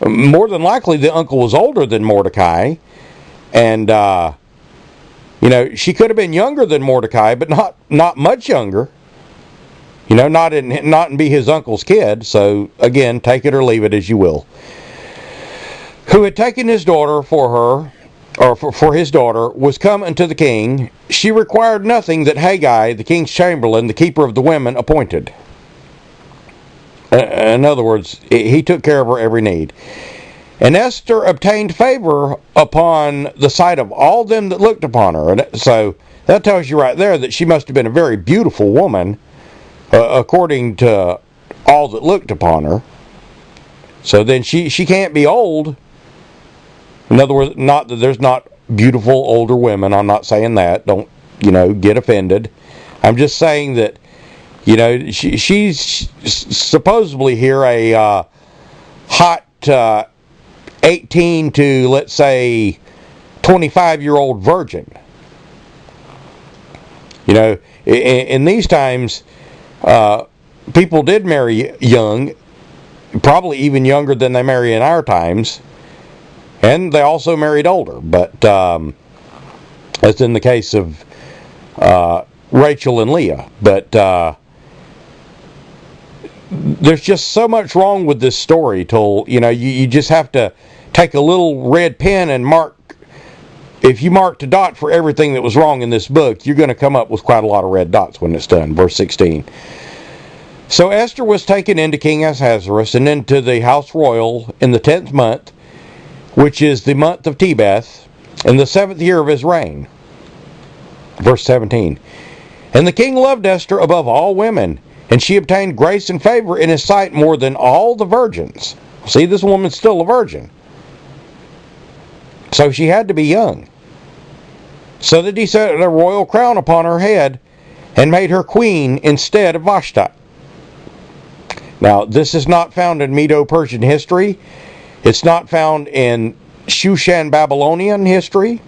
More than likely the uncle was older than Mordecai. And, she could have been younger than Mordecai, but not much younger. Not in be his uncle's kid. So again, take it or leave it as you will. Who had taken his daughter for her, or for his daughter, was come unto the king. She required nothing that Haggai, the king's chamberlain, the keeper of the women, appointed. In other words, he took care of her every need. And Esther obtained favor upon the sight of all them that looked upon her. And so that tells you right there that she must have been a very beautiful woman, according to all that looked upon her. So then she can't be old. In other words, not that there's not beautiful older women. I'm not saying that. Don't, get offended. I'm just saying that, she's supposedly here a hot 18 to, let's say, 25-year-old virgin. In these times, people did marry young, probably even younger than they marry in our times, and they also married older. But as in the case of Rachel and Leah. But there's just so much wrong with this story till, you just have to take a little red pen and mark. If you marked a dot for everything that was wrong in this book, you're going to come up with quite a lot of red dots when it's done. Verse 16. So Esther was taken into King Ahasuerus and into the house royal in the 10th month, which is the month of Tebeth, in the 7th year of his reign. Verse 17. And the king loved Esther above all women, and she obtained grace and favor in his sight more than all the virgins. See, this woman's still a virgin. So she had to be young. So that he set a royal crown upon her head and made her queen instead of Vashti. Now, this is not found in Medo-Persian history. It's not found in Shushan Babylonian history.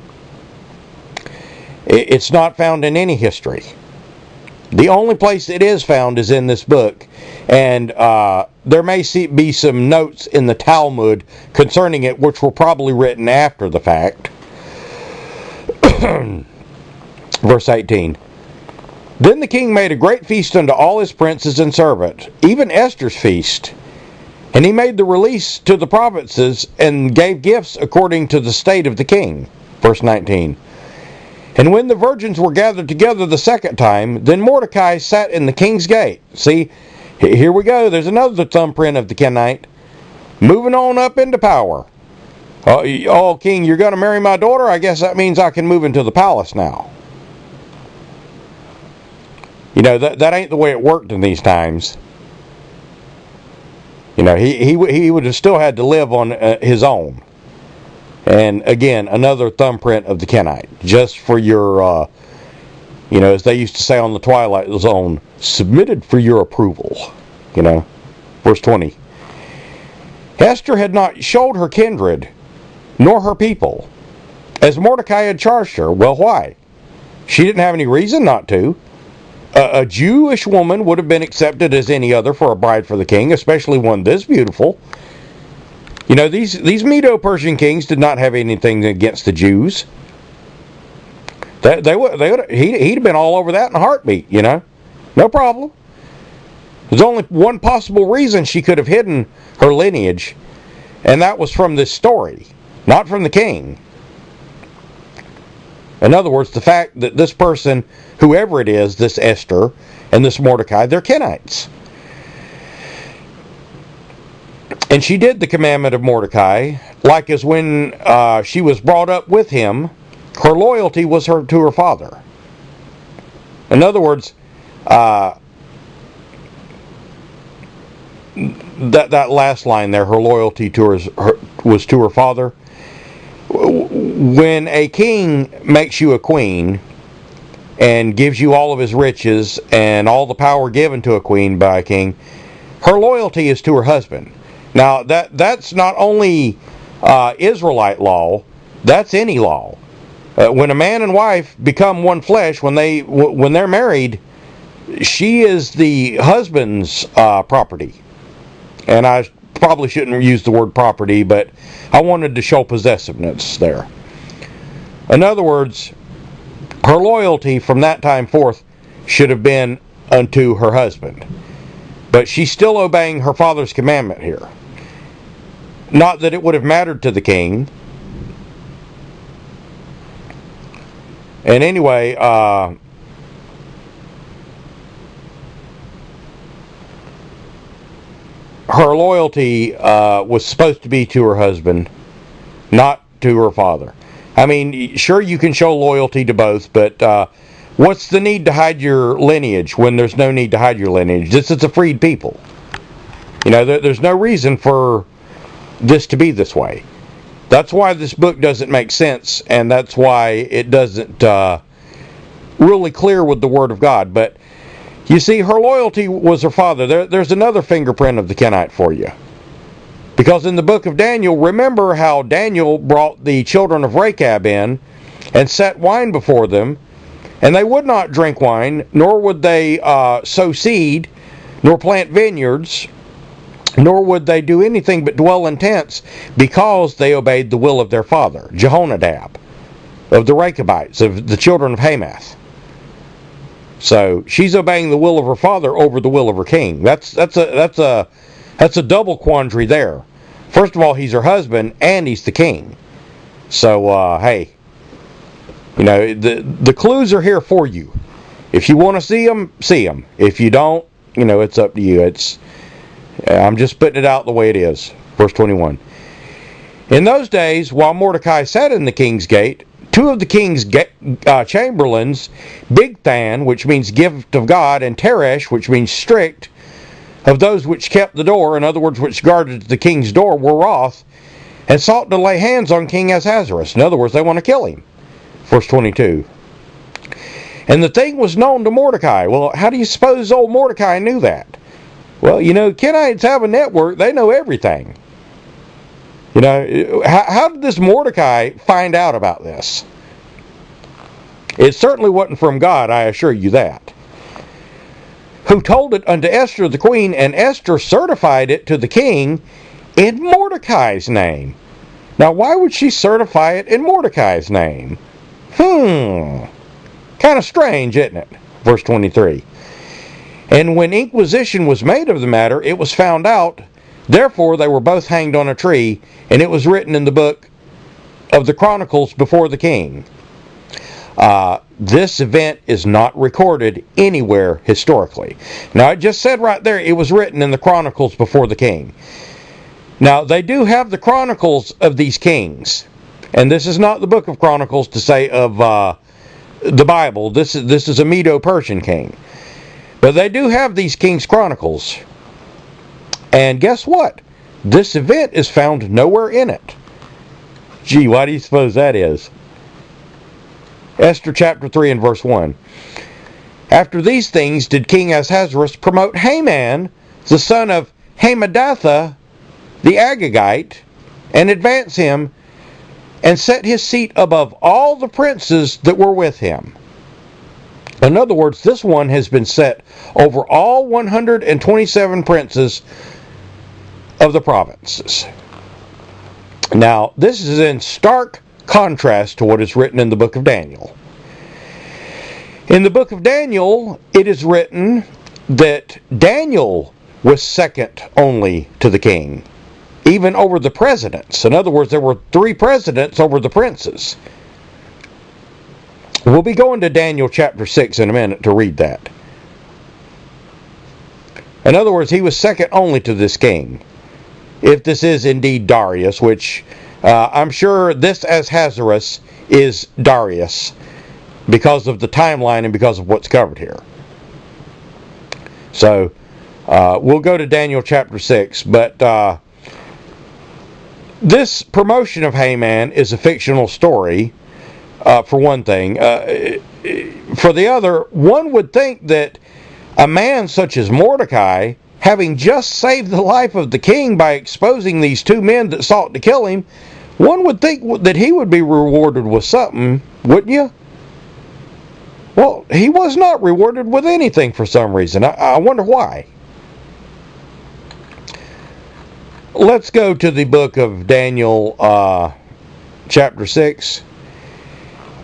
It's not found in any history. The only place it is found is in this book. And there may be some notes in the Talmud concerning it, which were probably written after the fact. Verse 18. Then the king made a great feast unto all his princes and servants, even Esther's feast. And he made the release to the provinces and gave gifts according to the state of the king. Verse 19. And when the virgins were gathered together the second time, then Mordecai sat in the king's gate. See, here we go. There's another thumbprint of the Kenite. Moving on up into power. Oh, king, you're going to marry my daughter? I guess that means I can move into the palace now. That ain't the way it worked in these times. He would have still had to live on his own. And again, another thumbprint of the Kenite, just for your, as they used to say on the Twilight Zone, submitted for your approval. Verse 20. Esther had not showed her kindred, nor her people, as Mordecai had charged her. Well, why? She didn't have any reason not to. A Jewish woman would have been accepted as any other for a bride for the king, especially one this beautiful. These Medo-Persian kings did not have anything against the Jews. He'd have been all over that in a heartbeat, No problem. There's only one possible reason she could have hidden her lineage, and that was from this story, not from the king. In other words, the fact that this person, whoever it is, this Esther and this Mordecai, they're Kenites. And she did the commandment of Mordecai, like as when she was brought up with him, her loyalty was to her father. In other words, that last line there, her loyalty was to her father. When a king makes you a queen and gives you all of his riches and all the power given to a queen by a king, her loyalty is to her husband. Now, that's not only Israelite law, that's any law. When a man and wife become one flesh, when they're married, she is the husband's property. And I probably shouldn't use the word property, but I wanted to show possessiveness there. In other words, her loyalty from that time forth should have been unto her husband. But she's still obeying her father's commandment here. Not that it would have mattered to the king. And anyway, her loyalty was supposed to be to her husband, not to her father. I mean, sure, you can show loyalty to both, but what's the need to hide your lineage when there's no need to hide your lineage? This is a freed people. There's no reason for this to be this way. That's why this book doesn't make sense, and that's why it doesn't really clear with the Word of God. But you see, her loyalty was her father. There's another fingerprint of the Kenite for you. Because in the book of Daniel, remember how Daniel brought the children of Rechab in and set wine before them, and they would not drink wine, nor would they sow seed, nor plant vineyards, nor would they do anything but dwell in tents, because they obeyed the will of their father, Jehonadab, of the Rechabites, of the children of Hamath. So she's obeying the will of her father over the will of her king. That's a double quandary there. First of all, he's her husband and he's the king. So hey, the clues are here for you. If you want to see them, see them. If you don't, it's up to you. I'm just putting it out the way it is. Verse 21. In those days, while Mordecai sat in the king's gate, two of the king's chamberlains, Bigthan, which means gift of God, and Teresh, which means strict, of those which kept the door, in other words, which guarded the king's door, were wroth, and sought to lay hands on King Ahasuerus. In other words, they want to kill him. Verse 22. And the thing was known to Mordecai. Well, how do you suppose old Mordecai knew that? Well, Kenites have a network. They know everything. How did this Mordecai find out about this? It certainly wasn't from God, I assure you that. Who told it unto Esther the queen, and Esther certified it to the king in Mordecai's name. Now, why would she certify it in Mordecai's name? Kind of strange, isn't it? Verse 23. And when inquisition was made of the matter, it was found out. Therefore they were both hanged on a tree, and it was written in the book of the Chronicles before the king. This event is not recorded anywhere historically. Now, it just said right there it was written in the Chronicles before the king. Now, they do have the Chronicles of these kings. And this is not the book of Chronicles to say of the Bible. This is a Medo-Persian king. But they do have these kings' chronicles. And guess what? This event is found nowhere in it. Gee, why do you suppose that is? Esther chapter 3 and verse 1. After these things did King Ahasuerus promote Haman, the son of Hammedatha, the Agagite, and advance him, and set his seat above all the princes that were with him. In other words, this one has been set over all 127 princes of the provinces. Now, this is in stark contrast to what is written in the book of Daniel. In the book of Daniel, it is written that Daniel was second only to the king, even over the presidents. In other words, there were 3 presidents over the princes. We'll be going to Daniel chapter 6 in a minute to read that. In other words, he was second only to this king. If this is indeed Darius, which I'm sure this Ahasuerus is Darius because of the timeline and because of what's covered here. So, we'll go to Daniel chapter 6, but this promotion of Haman is a fictional story. For one thing. For the other, one would think that a man such as Mordecai, having just saved the life of the king by exposing these 2 men that sought to kill him, one would think that he would be rewarded with something, wouldn't you? Well, he was not rewarded with anything for some reason. I wonder why. Let's go to the book of Daniel, chapter 6.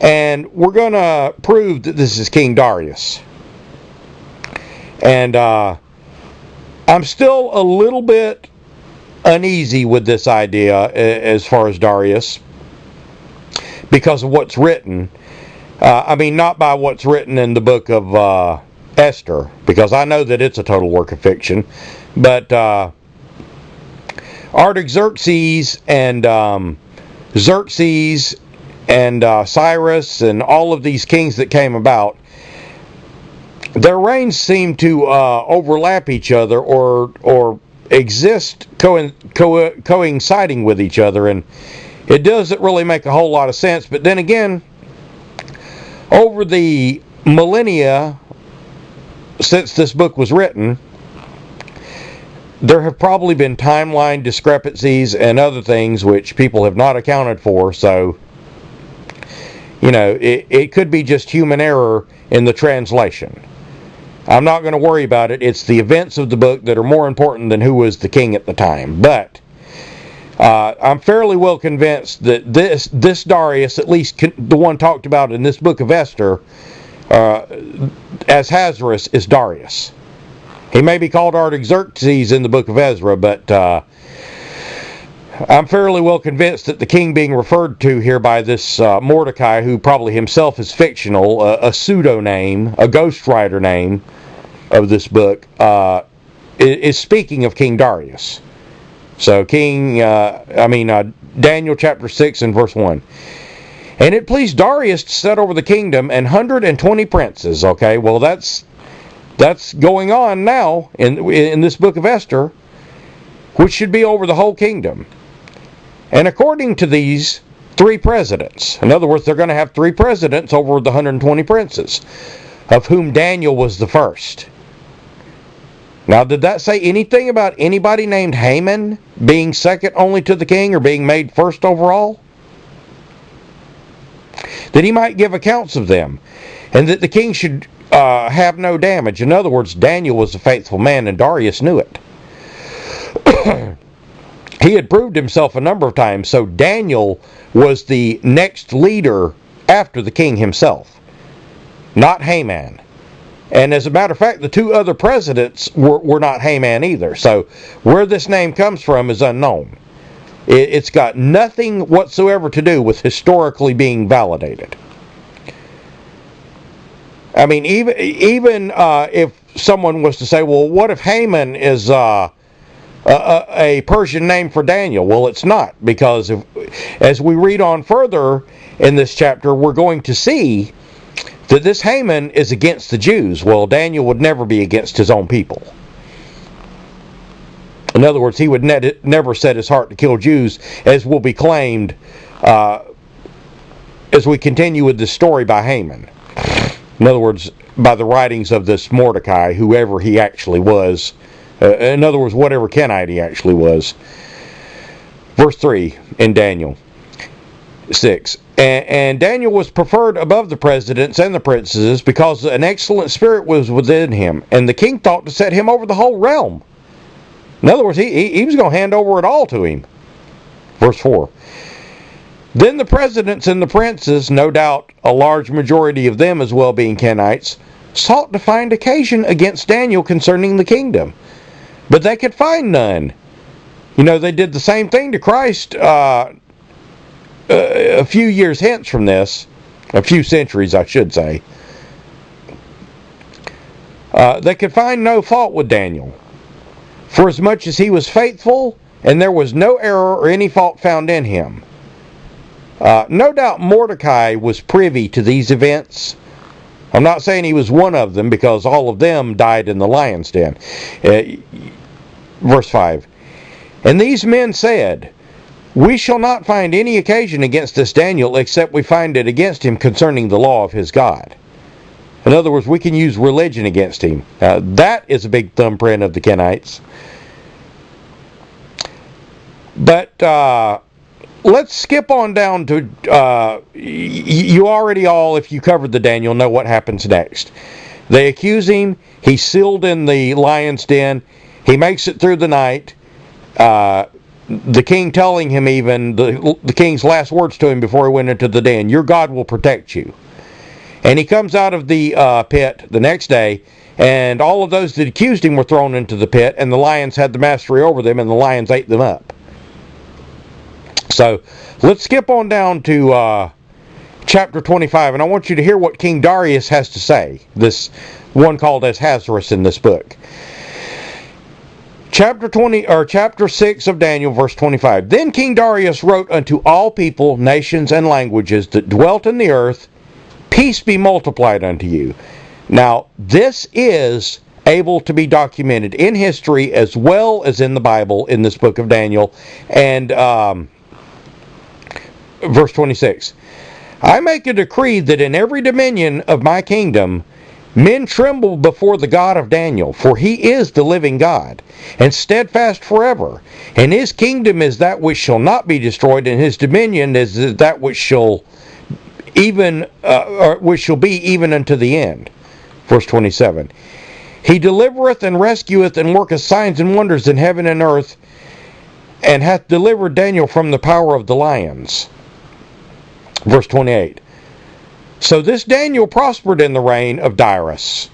And we're going to prove that this is King Darius. And I'm still a little bit uneasy with this idea as far as Darius because of what's written. Not by what's written in the book of Esther, because I know that it's a total work of fiction. But Artaxerxes and Xerxes and Cyrus and all of these kings that came about, their reigns seem to overlap each other or exist coinciding with each other, and it doesn't really make a whole lot of sense. But then again, over the millennia since this book was written, there have probably been timeline discrepancies and other things which people have not accounted for, so it could be just human error in the translation. I'm not going to worry about it. It's the events of the book that are more important than who was the king at the time. But I'm fairly well convinced that this Darius, at least the one talked about in this book of Esther, as Ahasuerus is Darius. He may be called Artaxerxes in the book of Ezra, but I'm fairly well convinced that the king being referred to here by this Mordecai, who probably himself is fictional, a pseudo-name, a ghostwriter name of this book, is speaking of King Darius. So Daniel chapter 6 and verse 1. And it pleased Darius to set over the kingdom 120 princes. Okay, well that's going on now in this book of Esther, which should be over the whole kingdom. And according to these 3 presidents, in other words, they're going to have 3 presidents over the 120 princes, of whom Daniel was the first. Now, did that say anything about anybody named Haman being second only to the king or being made first overall? That he might give accounts of them, and that the king should have no damage. In other words, Daniel was a faithful man, and Darius knew it. He had proved himself a number of times, so Daniel was the next leader after the king himself, not Haman. And as a matter of fact, the 2 other presidents were not Haman either. So where this name comes from is unknown. It's got nothing whatsoever to do with historically being validated. I mean, even if someone was to say, well, what if Haman is a Persian name for Daniel? Well, it's not, because as we read on further in this chapter, we're going to see that this Haman is against the Jews. Well, Daniel would never be against his own people. In other words, he would never set his heart to kill Jews, as will be claimed as we continue with this story by Haman. In other words, by the writings of this Mordecai, whoever he actually was. In other words, whatever Kenite he actually was. Verse 3 in Daniel 6. And Daniel was preferred above the presidents and the princes because an excellent spirit was within him, and the king thought to set him over the whole realm. In other words, he was going to hand over it all to him. Verse 4. Then the presidents and the princes, no doubt a large majority of them as well being Kenites, sought to find occasion against Daniel concerning the kingdom. But they could find none. You know, they did the same thing to Christ a few years hence from this. A few centuries, I should say. They could find no fault with Daniel, for as much as he was faithful, and there was no error or any fault found in him. No doubt Mordecai was privy to these events. I'm not saying he was one of them, because all of them died in the lion's den. Verse 5. And these men said, we shall not find any occasion against this Daniel, except we find it against him concerning the law of his God. In other words, we can use religion against him. That is a big thumbprint of the Kenites. But let's skip on down to, you already all, if you covered the Daniel, know what happens next. They accuse him. He's sealed in the lion's den. He makes it through the night. The king telling him even, the king's last words to him before he went into the den, your God will protect you. And he comes out of the pit the next day, and all of those that accused him were thrown into the pit, and the lions had the mastery over them, and the lions ate them up. So let's skip on down to chapter 25, and I want you to hear what King Darius has to say, this one called Ahasuerus in this book. Chapter 6 of Daniel, verse 25. Then King Darius wrote unto all people, nations, and languages that dwelt in the earth, peace be multiplied unto you. Now, this is able to be documented in history as well as in the Bible, in this book of Daniel. And verse 26. I make a decree that in every dominion of my kingdom men tremble before the God of Daniel, for he is the living God, and steadfast forever. And his kingdom is that which shall not be destroyed, and his dominion is that which shall which shall be even unto the end. Verse 27. He delivereth and rescueth and worketh signs and wonders in heaven and earth, and hath delivered Daniel from the power of the lions. Verse 28. So this Daniel prospered in the reign of Darius,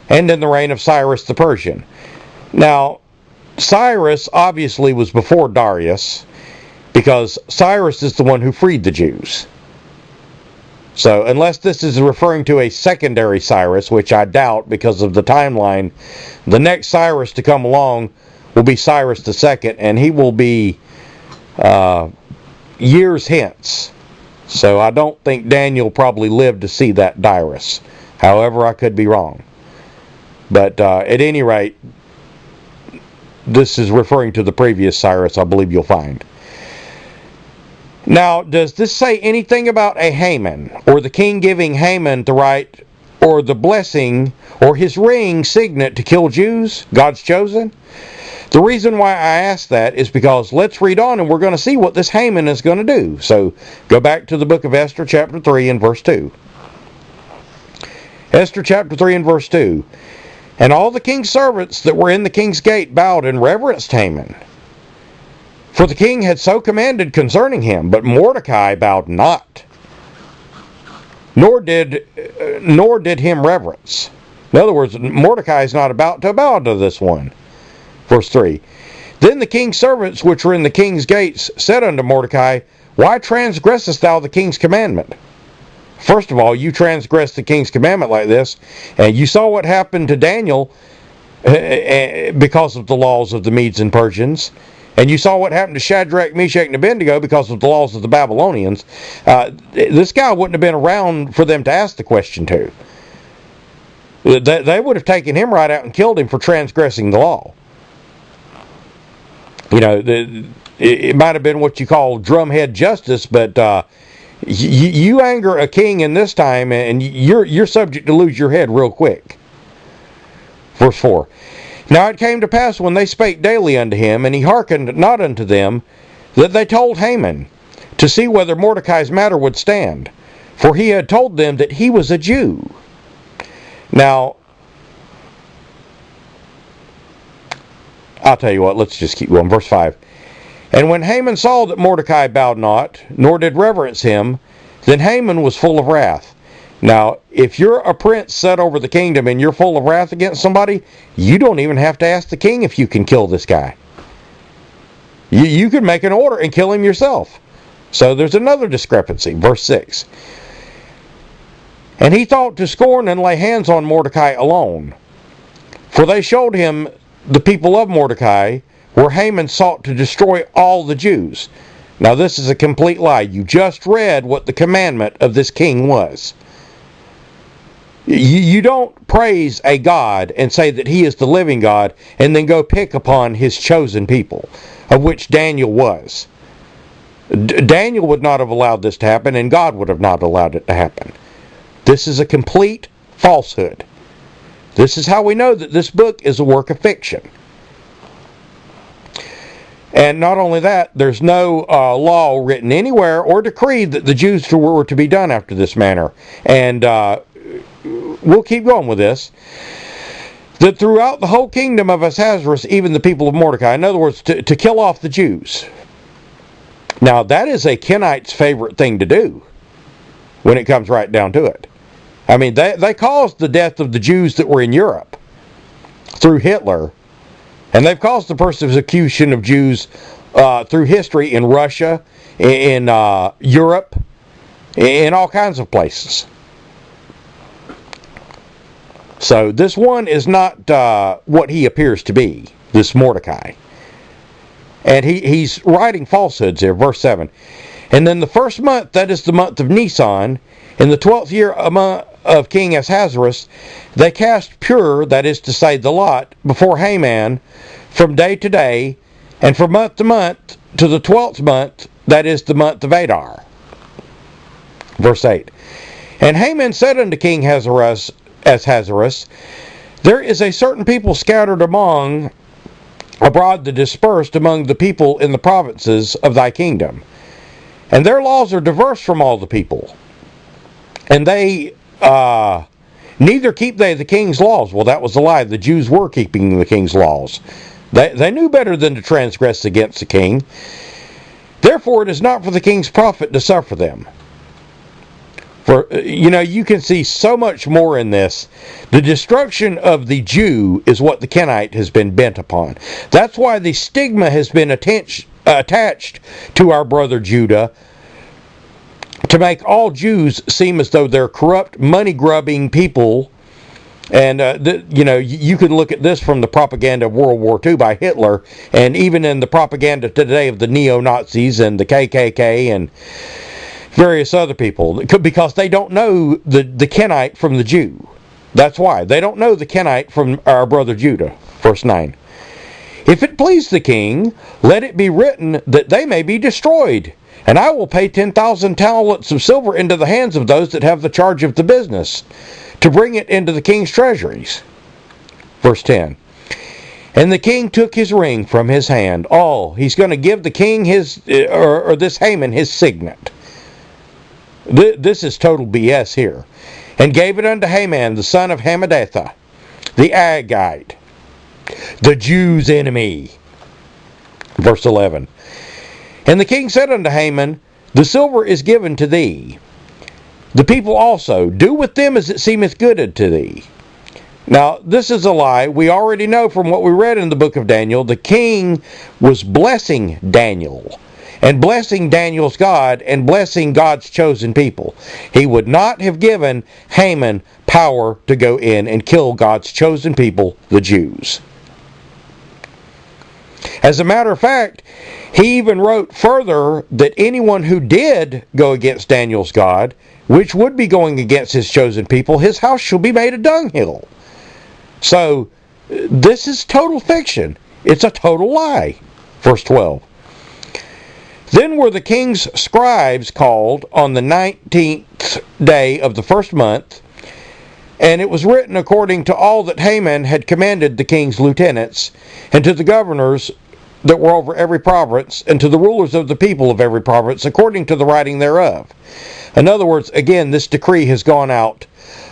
and in the reign of Cyrus the Persian. Now, Cyrus obviously was before Darius, because Cyrus is the one who freed the Jews. So, unless this is referring to a secondary Cyrus, which I doubt because of the timeline, the next Cyrus to come along will be Cyrus II, and he will be years hence. So I don't think Daniel probably lived to see that Darius. However, I could be wrong. But at any rate, this is referring to the previous Cyrus, I believe you'll find. Now, does this say anything about a Haman, or the king giving Haman the right, or the blessing, or his ring signet to kill Jews, God's chosen? The reason why I ask that is because let's read on and we're going to see what this Haman is going to do. So, go back to the book of Esther, chapter 3 and verse 2. Esther chapter 3 and verse 2. And all the king's servants that were in the king's gate bowed and reverenced Haman. For the king had so commanded concerning him, but Mordecai bowed not, nor did him reverence. In other words, Mordecai is not about to bow to this one. Verse 3. Then the king's servants which were in the king's gates said unto Mordecai, Why transgressest thou the king's commandment? First of all, you transgressed the king's commandment like this, and you saw what happened to Daniel because of the laws of the Medes and Persians. And you saw what happened to Shadrach, Meshach, and Abednego because of the laws of the Babylonians. This guy wouldn't have been around for them to ask the question to. They would have taken him right out and killed him for transgressing the law. You know, it might have been what you call drumhead justice, but you anger a king in this time, and you're subject to lose your head real quick. Verse 4. Now it came to pass when they spake daily unto him, and he hearkened not unto them, that they told Haman, to see whether Mordecai's matter would stand. For he had told them that he was a Jew. Now, I'll tell you what, let's just keep going. Verse 5. And when Haman saw that Mordecai bowed not, nor did reverence him, then Haman was full of wrath. Now, if you're a prince set over the kingdom and you're full of wrath against somebody, you don't even have to ask the king if you can kill this guy. You can make an order and kill him yourself. So there's another discrepancy. Verse 6. And he thought to scorn and lay hands on Mordecai alone. For they showed him the people of Mordecai, where Haman sought to destroy all the Jews. Now this is a complete lie. You just read what the commandment of this king was. You don't praise a God and say that he is the living God and then go pick upon his chosen people, of which Daniel was. Daniel would not have allowed this to happen, and God would have not allowed it to happen. This is a complete falsehood. This is how we know that this book is a work of fiction. And not only that, there's no law written anywhere or decree that the Jews were to be done after this manner. And we'll keep going with this. That throughout the whole kingdom of Ahasuerus, even the people of Mordecai, in other words, to kill off the Jews. Now, that is a Kenite's favorite thing to do when it comes right down to it. I mean, they caused the death of the Jews that were in Europe through Hitler. And they've caused the persecution of Jews through history in Russia, in Europe, in all kinds of places. So this one is not what he appears to be, this Mordecai. And he's writing falsehoods here, verse 7. And then the first month, that is the month of Nisan, in the 12th year of King Ahasuerus, they cast pure, that is to say the lot, before Haman from day to day, and from month to month, to the 12th month, that is the month of Adar. Verse 8. And Haman said unto King Ahasuerus, there is a certain people scattered abroad the dispersed among the people in the provinces of thy kingdom. And their laws are diverse from all the people. And they neither keep they the king's laws. Well, that was a lie. The Jews were keeping the king's laws. They knew better than to transgress against the king. Therefore it is not for the king's profit to suffer them. For, you can see so much more in this. The destruction of the Jew is what the Kenite has been bent upon. That's why the stigma has been attached to our brother Judah, to make all Jews seem as though they're corrupt, money-grubbing people. And, you can look at this from the propaganda of World War II by Hitler, and even in the propaganda today of the neo-Nazis and the KKK and various other people, because they don't know the Kenite from the Jew. That's why. They don't know the Kenite from our brother Judah. Verse 9. If it please the king, let it be written that they may be destroyed, and I will pay 10,000 talents of silver into the hands of those that have the charge of the business, to bring it into the king's treasuries. Verse 10. And the king took his ring from his hand. He's going to give the king his, or this Haman, his signet. This is total BS here. And gave it unto Haman, the son of Hammedatha, the Agagite, the Jews' enemy. Verse 11. And the king said unto Haman, the silver is given to thee. The people also, do with them as it seemeth good unto thee. Now, this is a lie. We already know from what we read in the book of Daniel, the king was blessing Daniel, and blessing Daniel's God, and blessing God's chosen people. He would not have given Haman power to go in and kill God's chosen people, the Jews. As a matter of fact, he even wrote further that anyone who did go against Daniel's God, which would be going against his chosen people, his house shall be made a dunghill. So, this is total fiction. It's a total lie. Verse 12. Then were the king's scribes called on the 19th day of the first month, and it was written according to all that Haman had commanded the king's lieutenants, and to the governors that were over every province, and to the rulers of the people of every province, according to the writing thereof. In other words, again, this decree has gone out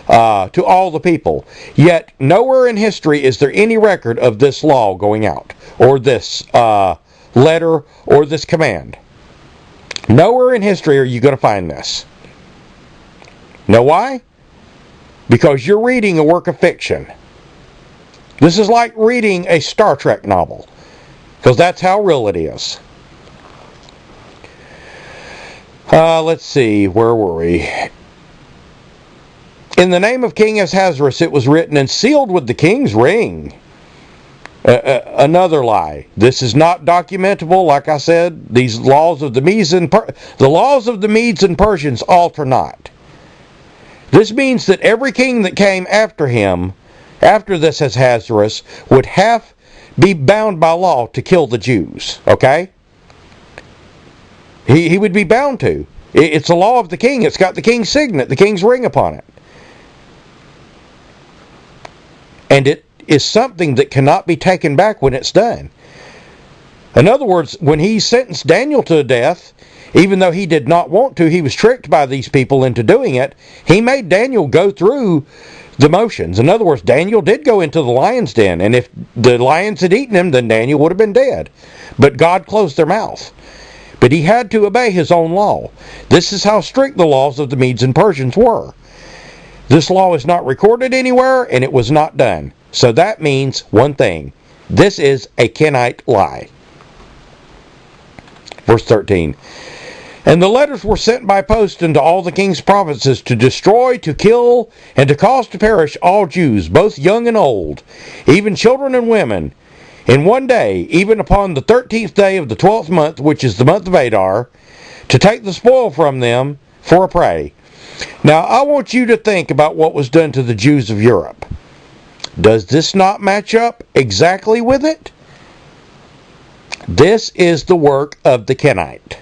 to all the people. Yet, nowhere in history is there any record of this law going out, or this letter, or this command. Nowhere in history are you going to find this. Know why? Because you're reading a work of fiction. This is like reading a Star Trek novel, because that's how real it is. Let's see, where were we? In the name of King Ahasuerus it was written and sealed with the king's ring. Another lie. This is not documentable. Like I said, these laws of the Medes and the laws of the Medes and Persians alter not. This means that every king that came after him, after this Ahasuerus, would be bound by law to kill the Jews. Okay? He would be bound to. It's a law of the king. It's got the king's signet, the king's ring upon it. And it is something that cannot be taken back when it's done. In other words, when he sentenced Daniel to death, even though he did not want to, he was tricked by these people into doing it, he made Daniel go through the motions. In other words, Daniel did go into the lion's den, and if the lions had eaten him, then Daniel would have been dead. But God closed their mouth. But he had to obey his own law. This is how strict the laws of the Medes and Persians were. This law is not recorded anywhere, and it was not done. So that means one thing. This is a Kenite lie. Verse 13. And the letters were sent by post into all the king's provinces to destroy, to kill, and to cause to perish all Jews, both young and old, even children and women, in one day, even upon the 13th day of the 12th month, which is the month of Adar, to take the spoil from them for a prey. Now, I want you to think about what was done to the Jews of Europe. Does this not match up exactly with it? This is the work of the Kenite.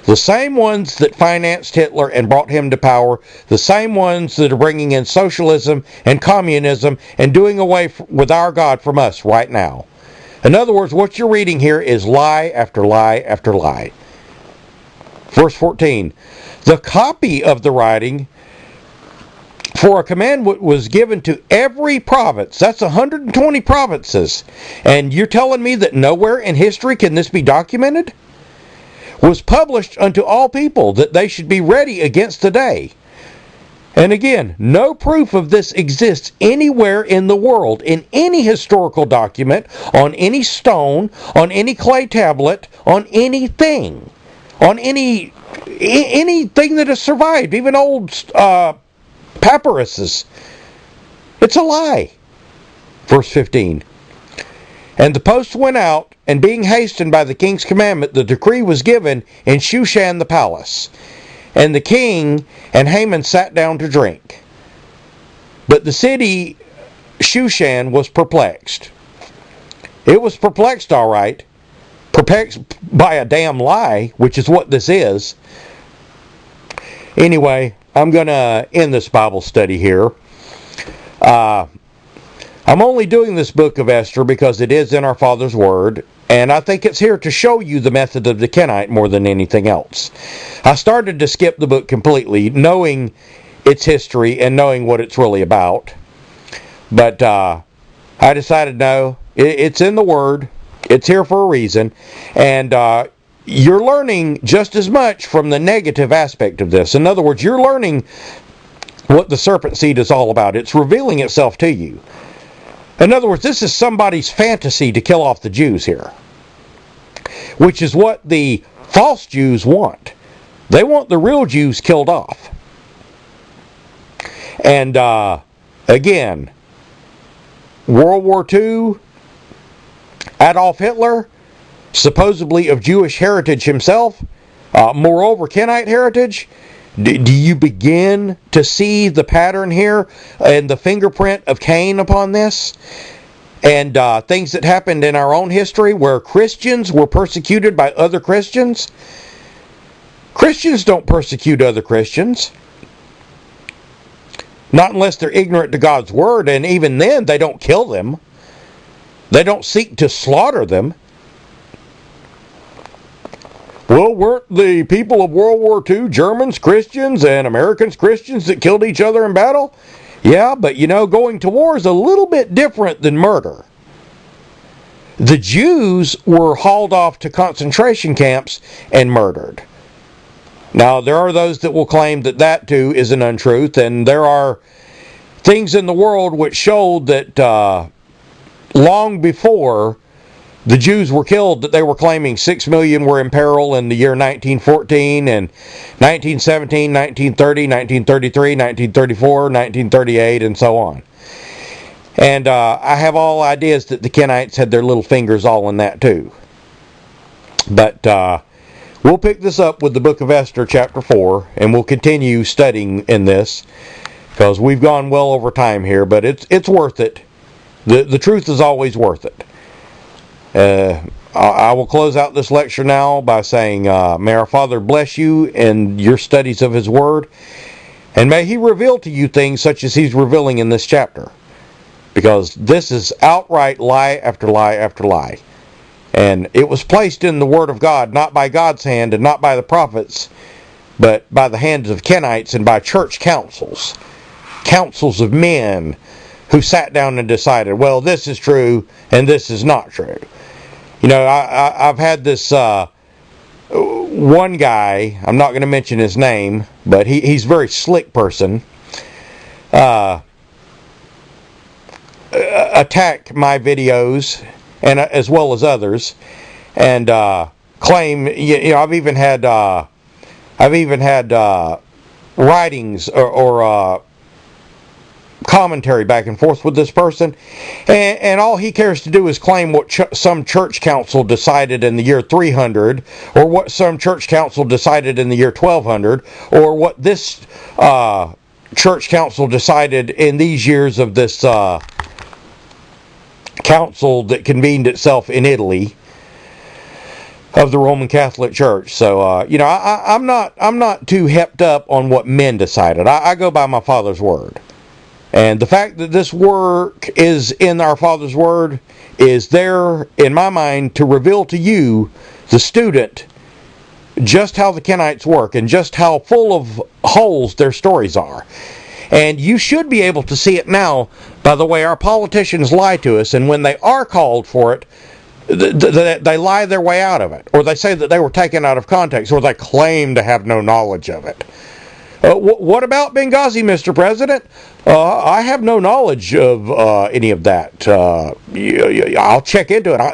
The same ones that financed Hitler and brought him to power, the same ones that are bringing in socialism and communism and doing away with our God from us right now. In other words, what you're reading here is lie after lie after lie. Verse 14. The copy of the writing for a command was given to every province. That's 120 provinces. And you're telling me that nowhere in history can this be documented? Was published unto all people, that they should be ready against the day. And again, no proof of this exists anywhere in the world, in any historical document, on any stone, on any clay tablet, on anything, on anything that has survived, even old papyruses. It's a lie. Verse 15. And the post went out, and being hastened by the king's commandment, the decree was given in Shushan the palace. And the king and Haman sat down to drink. But the city Shushan was perplexed. It was perplexed, all right. Perplexed by a damn lie, which is what this is. Anyway, I'm going to end this Bible study here. I'm only doing this book of Esther because it is in our Father's Word, and I think it's here to show you the method of the Kenite more than anything else. I started to skip the book completely, knowing its history and knowing what it's really about. But I decided, no, it's in the Word. It's here for a reason. And you're learning just as much from the negative aspect of this. In other words, you're learning what the serpent seed is all about. It's revealing itself to you. In other words, this is somebody's fantasy to kill off the Jews here, which is what the false Jews want. They want the real Jews killed off. And again, World War II, Adolf Hitler, supposedly of Jewish heritage himself, moreover Kenite heritage. Do you begin to see the pattern here and the fingerprint of Cain upon this? And things that happened in our own history where Christians were persecuted by other Christians? Christians don't persecute other Christians. Not unless they're ignorant to God's word, and even then they don't kill them. They don't seek to slaughter them. Well, weren't the people of World War II Germans Christians and Americans Christians that killed each other in battle? Yeah, but you know, going to war is a little bit different than murder. The Jews were hauled off to concentration camps and murdered. Now, there are those that will claim that that too is an untruth, and there are things in the world which showed that long before the Jews were killed, that they were claiming 6 million were in peril in the year 1914 and 1917, 1930, 1933, 1934, 1938, and so on. And I have all ideas that the Kenites had their little fingers all in that too. But we'll pick this up with the book of Esther chapter 4, and we'll continue studying in this, because we've gone well over time here, but it's worth it. The truth is always worth it. I will close out this lecture now by saying, may our Father bless you in your studies of His Word, and may He reveal to you things such as He's revealing in this chapter, because this is outright lie after lie after lie, and it was placed in the Word of God, not by God's hand and not by the prophets, but by the hands of Kenites and by church councils of men who sat down and decided, well, this is true and this is not true. You know, I've had this one guy, I'm not going to mention his name, but he's a very slick person, attack my videos, and as well as others, and claim, you know, I've even had writings or commentary back and forth with this person, and all he cares to do is claim what some church council decided in the year 300, or what some church council decided in the year 1200, or what this church council decided in these years of this council that convened itself in Italy of the Roman Catholic Church. So you know, I'm not too hepped up on what men decided. I go by my Father's Word. And the fact that this work is in our Father's Word is there, in my mind, to reveal to you, the student, just how the Kenites work and just how full of holes their stories are. And you should be able to see it now by the way our politicians lie to us, and when they are called for it, they lie their way out of it, or they say that they were taken out of context, or they claim to have no knowledge of it. What about Benghazi, Mr. President? I have no knowledge of any of that. I'll check into it. I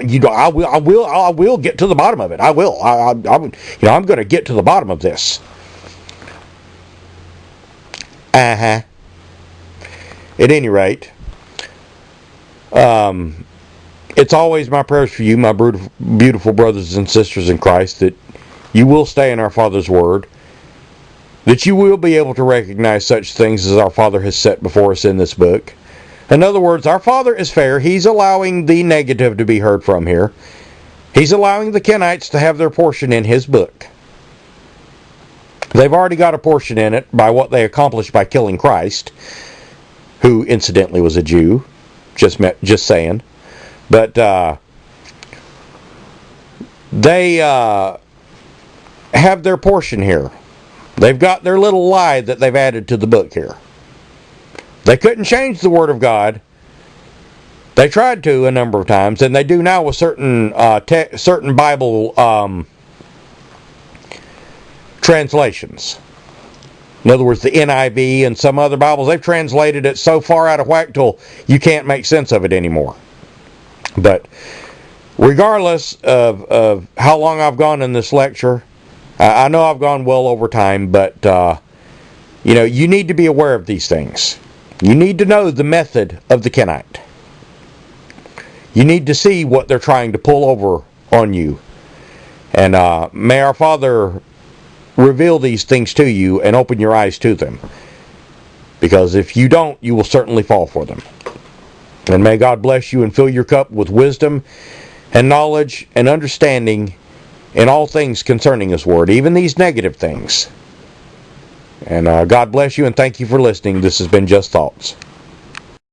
will get to the bottom of it. I will. I'm going to get to the bottom of this. At any rate, it's always my prayers for you, my beautiful brothers and sisters in Christ, that you will stay in our Father's Word, that you will be able to recognize such things as our Father has set before us in this book. In other words, our Father is fair. He's allowing the negative to be heard from here. He's allowing the Kenites to have their portion in His book. They've already got a portion in it by what they accomplished by killing Christ, who incidentally was a Jew. Just saying. But they have their portion here. They've got their little lie that they've added to the book here. They couldn't change the Word of God. They tried to a number of times, and they do now with certain Bible translations. In other words, the NIV and some other Bibles, they've translated it so far out of whack till you can't make sense of it anymore. But regardless of how long I've gone in this lecture, I know I've gone well over time, but you need to be aware of these things. You need to know the method of the Kenite. You need to see what they're trying to pull over on you. And may our Father reveal these things to you and open your eyes to them. Because if you don't, you will certainly fall for them. And may God bless you and fill your cup with wisdom and knowledge and understanding in all things concerning His Word, even these negative things. And God bless you and thank you for listening. This has been Just Thoughts.